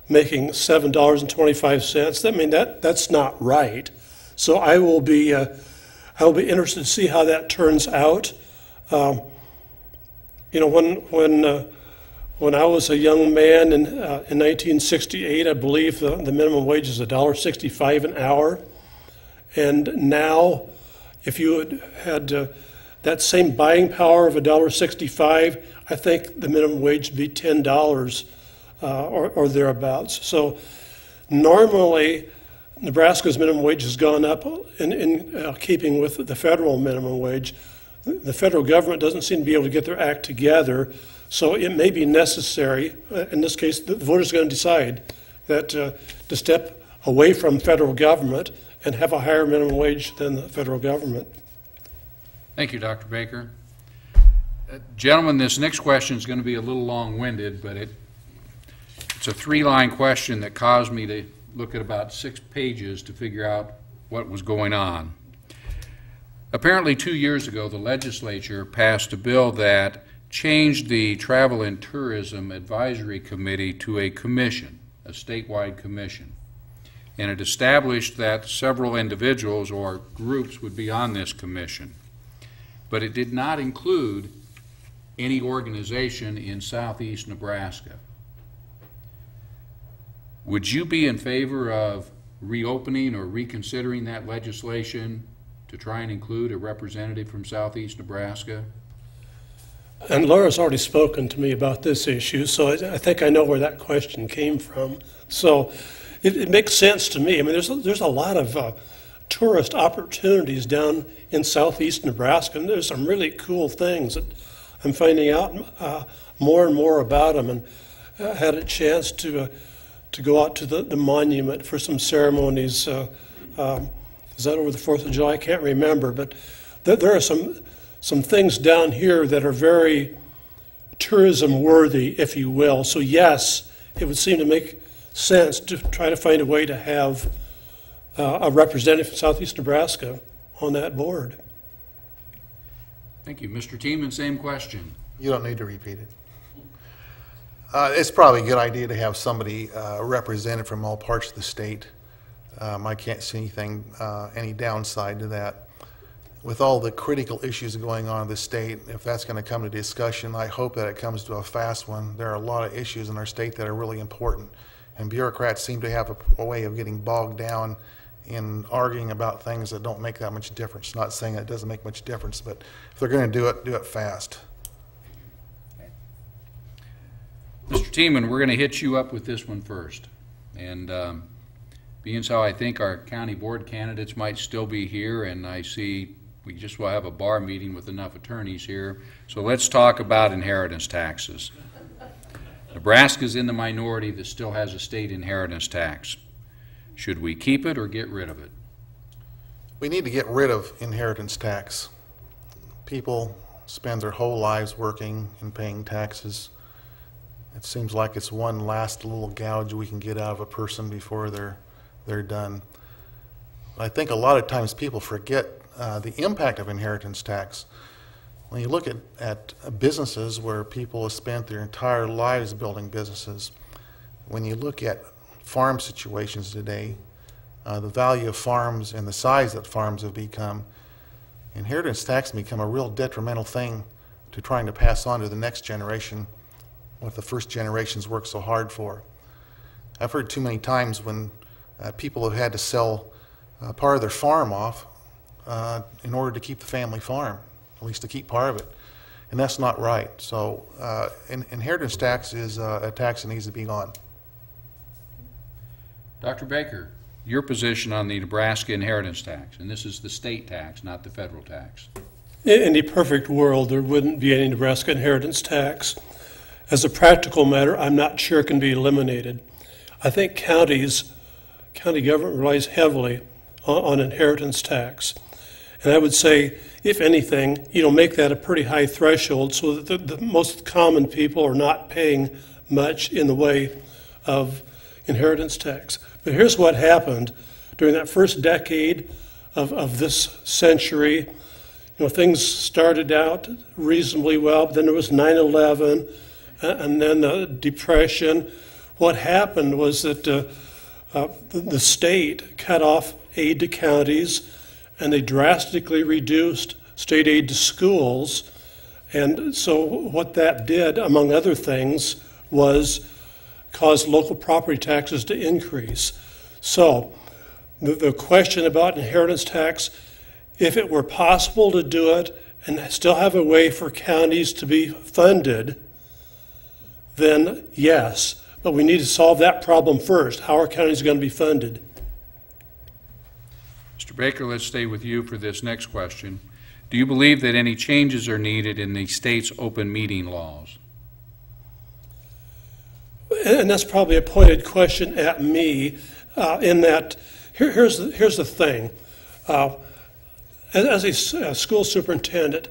making $7.25, that's not right. So I will be interested to see how that turns out. You know, when I was a young man in 1968, I believe the minimum wage is $1.65 an hour. And now, if you had that same buying power of $1.65, I think the minimum wage would be $10 or thereabouts. So normally, Nebraska's minimum wage has gone up in keeping with the federal minimum wage. The federal government doesn't seem to be able to get their act together, so it may be necessary, in this case, the voters are going to decide that to step away from federal government and have a higher minimum wage than the federal government.
Thank you, Dr. Baker. Gentlemen, this next question is going to be a little long-winded, but it's a three-line question that caused me to look at about 6 pages to figure out what was going on. Apparently 2 years ago, the legislature passed a bill that changed the Travel and Tourism Advisory Committee to a commission, a statewide commission. And it established that several individuals or groups would be on this commission. But it did not include any organization in southeast Nebraska. Would you be in favor of reopening or reconsidering that legislation to try and include a representative from southeast Nebraska?
And Laura's already spoken to me about this issue, so I think I know where that question came from. So it makes sense to me. I mean, there's a lot of tourist opportunities down in southeast Nebraska, and there's some really cool things that I'm finding out more and more about them, and had a chance to go out to the monument for some ceremonies. Is that over the 4th of July? I can't remember, but there are some things down here that are very tourism worthy, if you will. So yes, it would seem to make sense to try to find a way to have a representative from southeast Nebraska on that board.
Thank you. Mr. Tiemann, same question.
You don't need to repeat it. It's probably a good idea to have somebody represented from all parts of the state. I can't see any downside to that. With all the critical issues going on in the state, if that's going to come to discussion, I hope that it comes to a fast one. There are a lot of issues in our state that are really important, and bureaucrats seem to have a way of getting bogged down in arguing about things that don't make that much difference. Not saying it doesn't make much difference, but if they're going to do it fast.
Mr. Tiemann, we're going to hit you up with this one first. And being so, I think our county board candidates might still be here, and I see we just will have a bar meeting with enough attorneys here. So let's talk about inheritance taxes. Nebraska's in the minority that still has a state inheritance tax. Should we keep it or get rid of it?
We need to get rid of inheritance tax. People spend their whole lives working and paying taxes. It seems like it's one last little gouge we can get out of a person before they're done. I think a lot of times people forget the impact of inheritance tax. When you look at businesses where people have spent their entire lives building businesses, when you look at farm situations today, the value of farms and the size that farms have become, inheritance tax can become a real detrimental thing to trying to pass on to the next generation what the first generations worked so hard for. I've heard too many times when people have had to sell part of their farm off in order to keep the family farm, at least to keep part of it. And that's not right. So inheritance tax is a tax that needs to be gone.
Dr. Baker, your position on the Nebraska inheritance tax, and this is the state tax, not the federal tax.
In a perfect world, there wouldn't be any Nebraska inheritance tax. As a practical matter, I'm not sure it can be eliminated. I think county government relies heavily on inheritance tax. And I would say, if anything, make that a pretty high threshold so that the most common people are not paying much in the way of inheritance tax. But here's what happened during that first decade of this century. Things started out reasonably well, but then there was 9/11, and then the Depression. What happened was that the state cut off aid to counties, and they drastically reduced state aid to schools. And so what that did, among other things, was cause local property taxes to increase. So the question about inheritance tax, if it were possible to do it and still have a way for counties to be funded, then yes. But we need to solve that problem first. How are counties going to be funded?
Mr. Baker, let's stay with you for this next question. Do you believe that any changes are needed in the state's open meeting laws?
And that's probably a pointed question at me, in that here's the thing. As a school superintendent,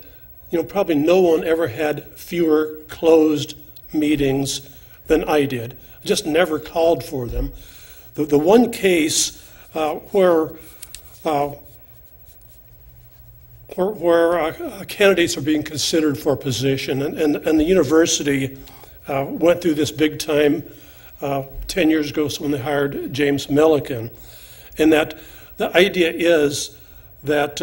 probably no one ever had fewer closed meetings than I did. I just never called for them. The one case where candidates are being considered for a position, and the university went through this big time 10 years ago when they hired James Milliken, and that the idea is that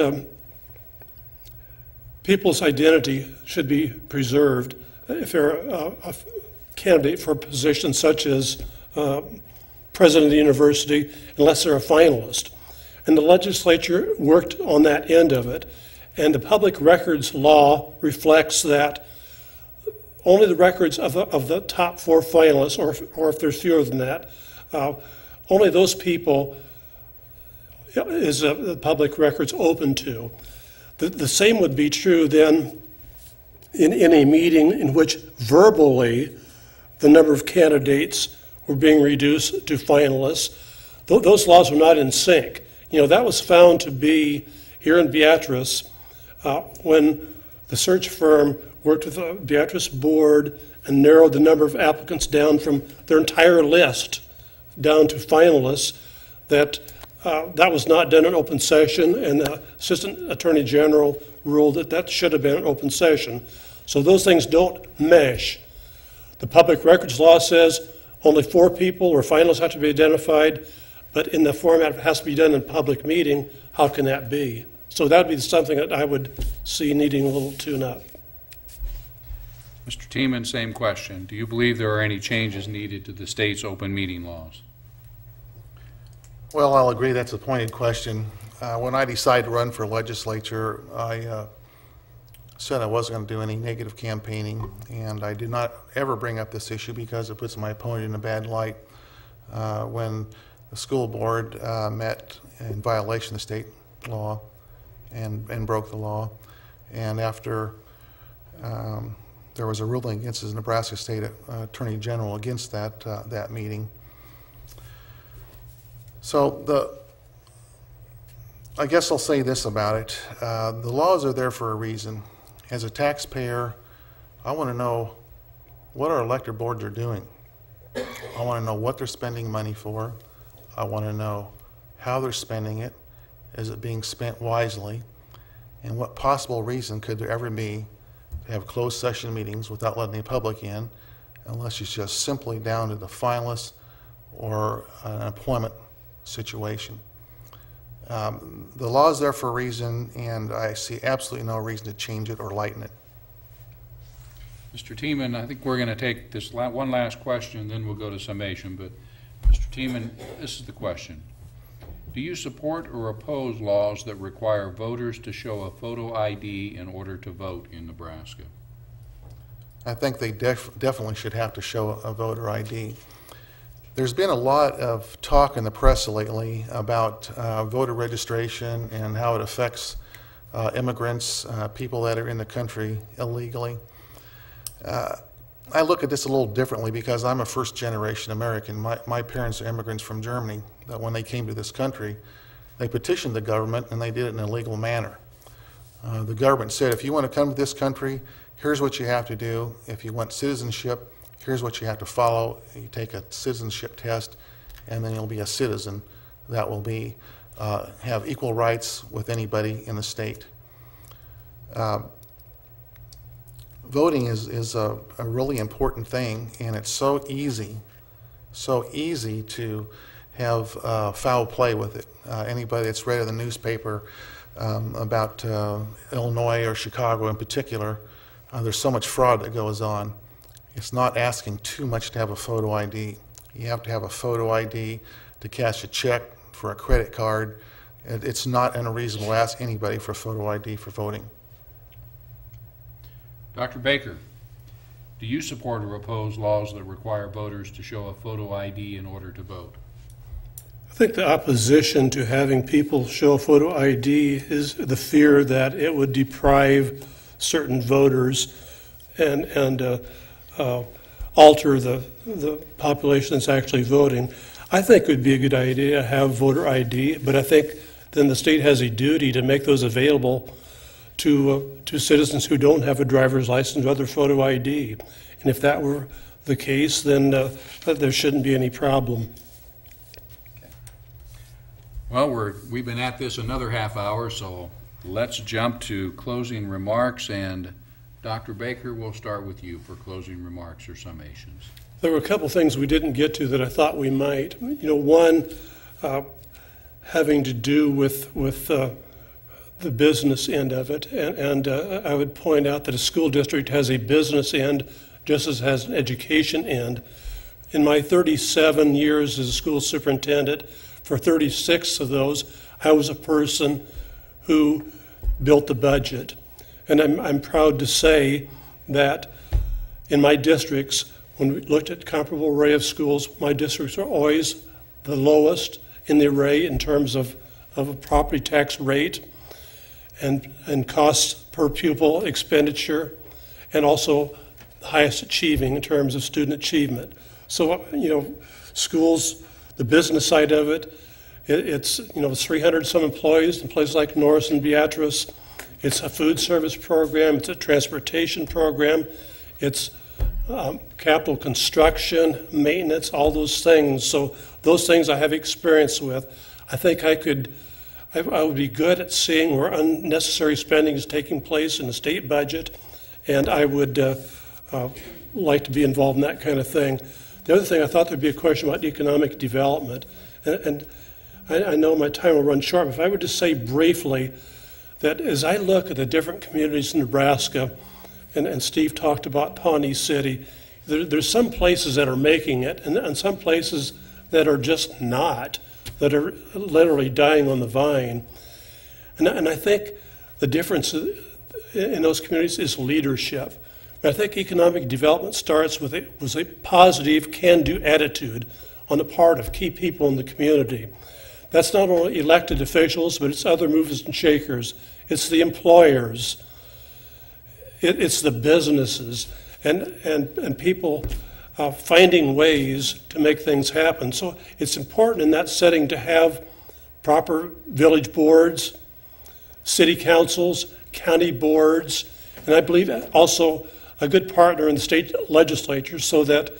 people's identity should be preserved if they're a candidate for a position such as president of the university, unless they're a finalist. And the legislature worked on that end of it, and the public records law reflects that only the records of the top 4 finalists, or if there's fewer than that, only those people is the public records open to. The same would be true then in a meeting in which verbally the number of candidates were being reduced to finalists. Those laws were not in sync. That was found to be here in Beatrice when the search firm worked with the Beatrice board and narrowed the number of applicants down from their entire list down to finalists, that was not done in open session, and the Assistant Attorney General ruled that should have been an open session. So those things don't mesh. The public records law says only 4 people or finalists have to be identified, but in the format it has to be done in public meeting. How can that be? So that would be something that I would see needing a little tune-up.
Mr. Tiemann, same question. Do you believe there are any changes needed to the state's open meeting laws?
Well, I'll agree that's a pointed question. When I decided to run for legislature, I said I wasn't going to do any negative campaigning, and I did not ever bring up this issue because it puts my opponent in a bad light. When the school board met in violation of state law and broke the law, and after there was a ruling against the Nebraska State Attorney General against that meeting. So I guess I'll say this about it. The laws are there for a reason. As a taxpayer, I want to know what our elected boards are doing. I want to know what they're spending money for. I want to know how they're spending it. Is it being spent wisely? And what possible reason could there ever be to have closed session meetings without letting the public in, unless it's just simply down to the finalists or an employment situation. The law is there for a reason, and I see absolutely no reason to change it or lighten it.
Mr. Tiemann, I think we're going to take this one last question, then we'll go to summation. But Mr. Tiemann, this is the question. Do you support or oppose laws that require voters to show a photo ID in order to vote in Nebraska?
I think they definitely should have to show a voter ID. There's been a lot of talk in the press lately about voter registration and how it affects immigrants, people that are in the country illegally. I look at this a little differently because I'm a first-generation American. My parents are immigrants from Germany, that when they came to this country, they petitioned the government and they did it in a legal manner. The government said, if you want to come to this country, here's what you have to do. If you want citizenship, here's what you have to follow. You take a citizenship test, and then you'll be a citizen that will be have equal rights with anybody in the state. Voting is a really important thing, and it's so easy to have foul play with it. Anybody that's read in the newspaper about Illinois or Chicago in particular, there's so much fraud that goes on. It's not asking too much to have a photo ID. You have to have a photo ID to cash a check, for a credit card. It's not unreasonable to ask anybody for a photo ID for voting.
Dr. Baker, do you support or oppose laws that require voters to show a photo ID in order to vote?
I think the opposition to having people show a photo ID is the fear that it would deprive certain voters and alter the population that's actually voting. I think it would be a good idea to have voter ID, but I think then the state has a duty to make those available to citizens who don't have a driver's license or other photo ID. And if that were the case, then there shouldn't be any problem.
Well, we've been at this another half hour, so let's jump to closing remarks. And Dr. Baker, we'll start with you for closing remarks or summations.
There were a couple things we didn't get to that I thought we might. One having to do with the business end of it, and I would point out that a school district has a business end just as it has an education end. In my 37 years as a school superintendent, for 36 of those, I was a person who built the budget. And I'm proud to say that in my districts, when we looked at comparable array of schools, my districts are always the lowest in the array in terms of a property tax rate and costs per pupil expenditure, and also the highest achieving in terms of student achievement. So, schools, the business side of it, it's 300 some employees in places like Norris and Beatrice. It's a food service program, it's a transportation program, it's capital construction, maintenance, all those things. So those things I have experience with. I think I would be good at seeing where unnecessary spending is taking place in the state budget, and I would like to be involved in that kind of thing. The other thing, I thought there'd be a question about economic development, and I know my time will run short, but if I would just say briefly that as I look at the different communities in Nebraska, and Steve talked about Pawnee City, there's some places that are making it, and some places that are just not, that are literally dying on the vine. And I think the difference in those communities is leadership. I think economic development starts with a positive can-do attitude on the part of key people in the community. That's not only elected officials, but it's other movers and shakers. It's the employers. It's the businesses and people finding ways to make things happen. So it's important in that setting to have proper village boards, city councils, county boards, and I believe also a good partner in the state legislature so that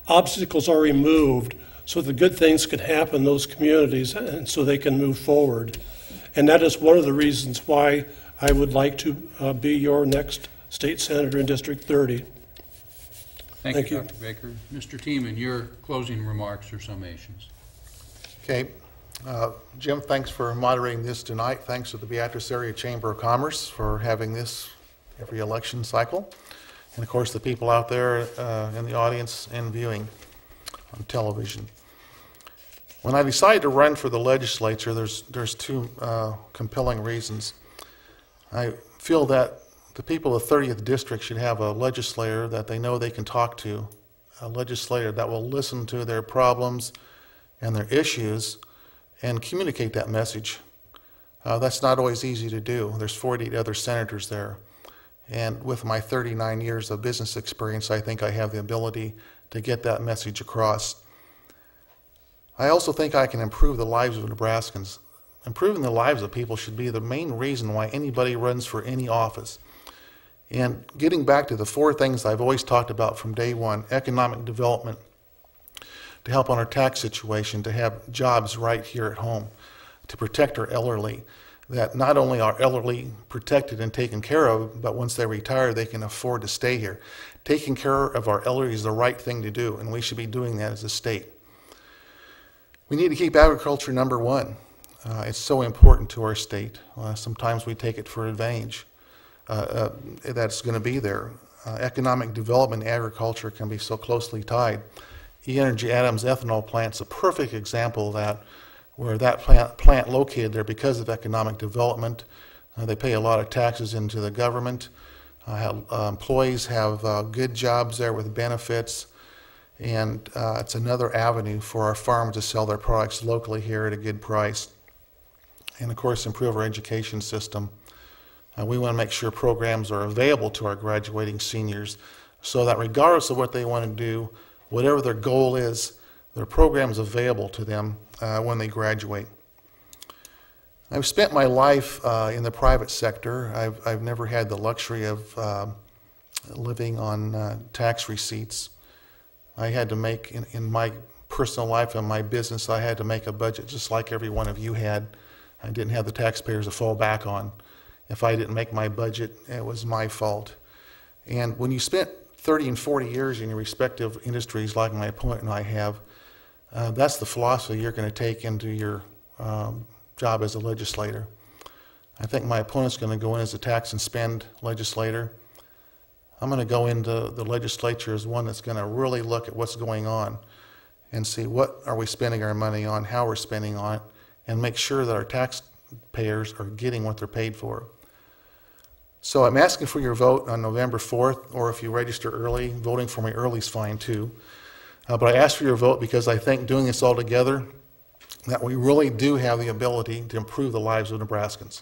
obstacles are removed so the good things can happen in those communities and so they can move forward. And that is one of the reasons why I would like to be your next state senator in District 30.
Thank you, Dr. Baker. Mr. Tiemann, your closing remarks or summations.
Okay. Jim, thanks for moderating this tonight. Thanks to the Beatrice Area Chamber of Commerce for having this every election cycle. And of course, the people out there in the audience and viewing on television. When I decided to run for the legislature, there's two compelling reasons. I feel that the people of the 30th District should have a legislator that they know they can talk to, a legislator that will listen to their problems and their issues and communicate that message. That's not always easy to do. There's 48 other senators there. And with my 39 years of business experience, I think I have the ability to get that message across. I also think I can improve the lives of Nebraskans. Improving the lives of people should be the main reason why anybody runs for any office. And getting back to the 4 things I've always talked about from day one: economic development, to help on our tax situation, to have jobs right here at home, to protect our elderly, that not only are elderly protected and taken care of, but once they retire, they can afford to stay here. Taking care of our elderly is the right thing to do, and we should be doing that as a state. We need to keep agriculture number 1. It's so important to our state. Sometimes we take it for advantage. That's going to be there. Economic development and agriculture can be so closely tied. E-Energy Adams ethanol plant's a perfect example of that, where that plant located there because of economic development. They pay a lot of taxes into the government. Employees have good jobs there with benefits, and it's another avenue for our farmers to sell their products locally here at a good price. And of course, improve our education system. We want to make sure programs are available to our graduating seniors so that regardless of what they want to do, whatever their goal is, there are programs available to them when they graduate. I've spent my life in the private sector. I've never had the luxury of living on tax receipts. I had to make, in my personal life and my business, I had to make a budget just like every one of you had. I didn't have the taxpayers to fall back on. If I didn't make my budget, it was my fault. And when you spent 30 and 40 years in your respective industries like my opponent and I have, that's the philosophy you're going to take into your job as a legislator. I think my opponent's going to go in as a tax and spend legislator. I'm going to go into the legislature as one that's going to really look at what's going on and see what are we spending our money on, how we're spending on it, and make sure that our taxpayers are getting what they're paid for. So I'm asking for your vote on November 4th, or if you register early, voting for me early is fine too. But I ask for your vote because I think doing this all together, that we really do have the ability to improve the lives of Nebraskans.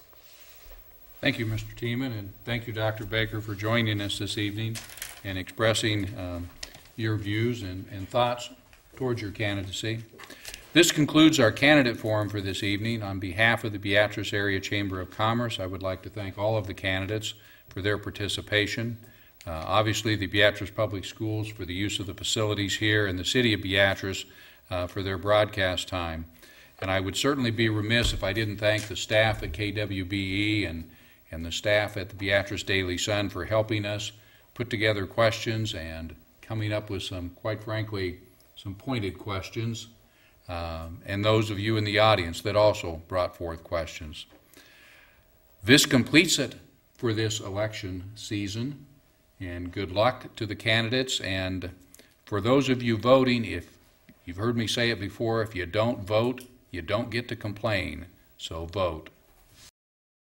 Thank you, Mr. Tiemann, and thank you, Dr. Baker, for joining us this evening and expressing your views and thoughts towards your candidacy. This concludes our candidate forum for this evening. On behalf of the Beatrice Area Chamber of Commerce, I would like to thank all of the candidates for their participation. Obviously, the Beatrice Public Schools for the use of the facilities here, and the City of Beatrice for their broadcast time. And I would certainly be remiss if I didn't thank the staff at KWBE and the staff at the Beatrice Daily Sun for helping us put together questions and coming up with some, quite frankly, some pointed questions. And those of you in the audience that also brought forth questions. This completes it for this election season, and good luck to the candidates. And for those of you voting, if you've heard me say it before, if you don't vote, you don't get to complain, so vote.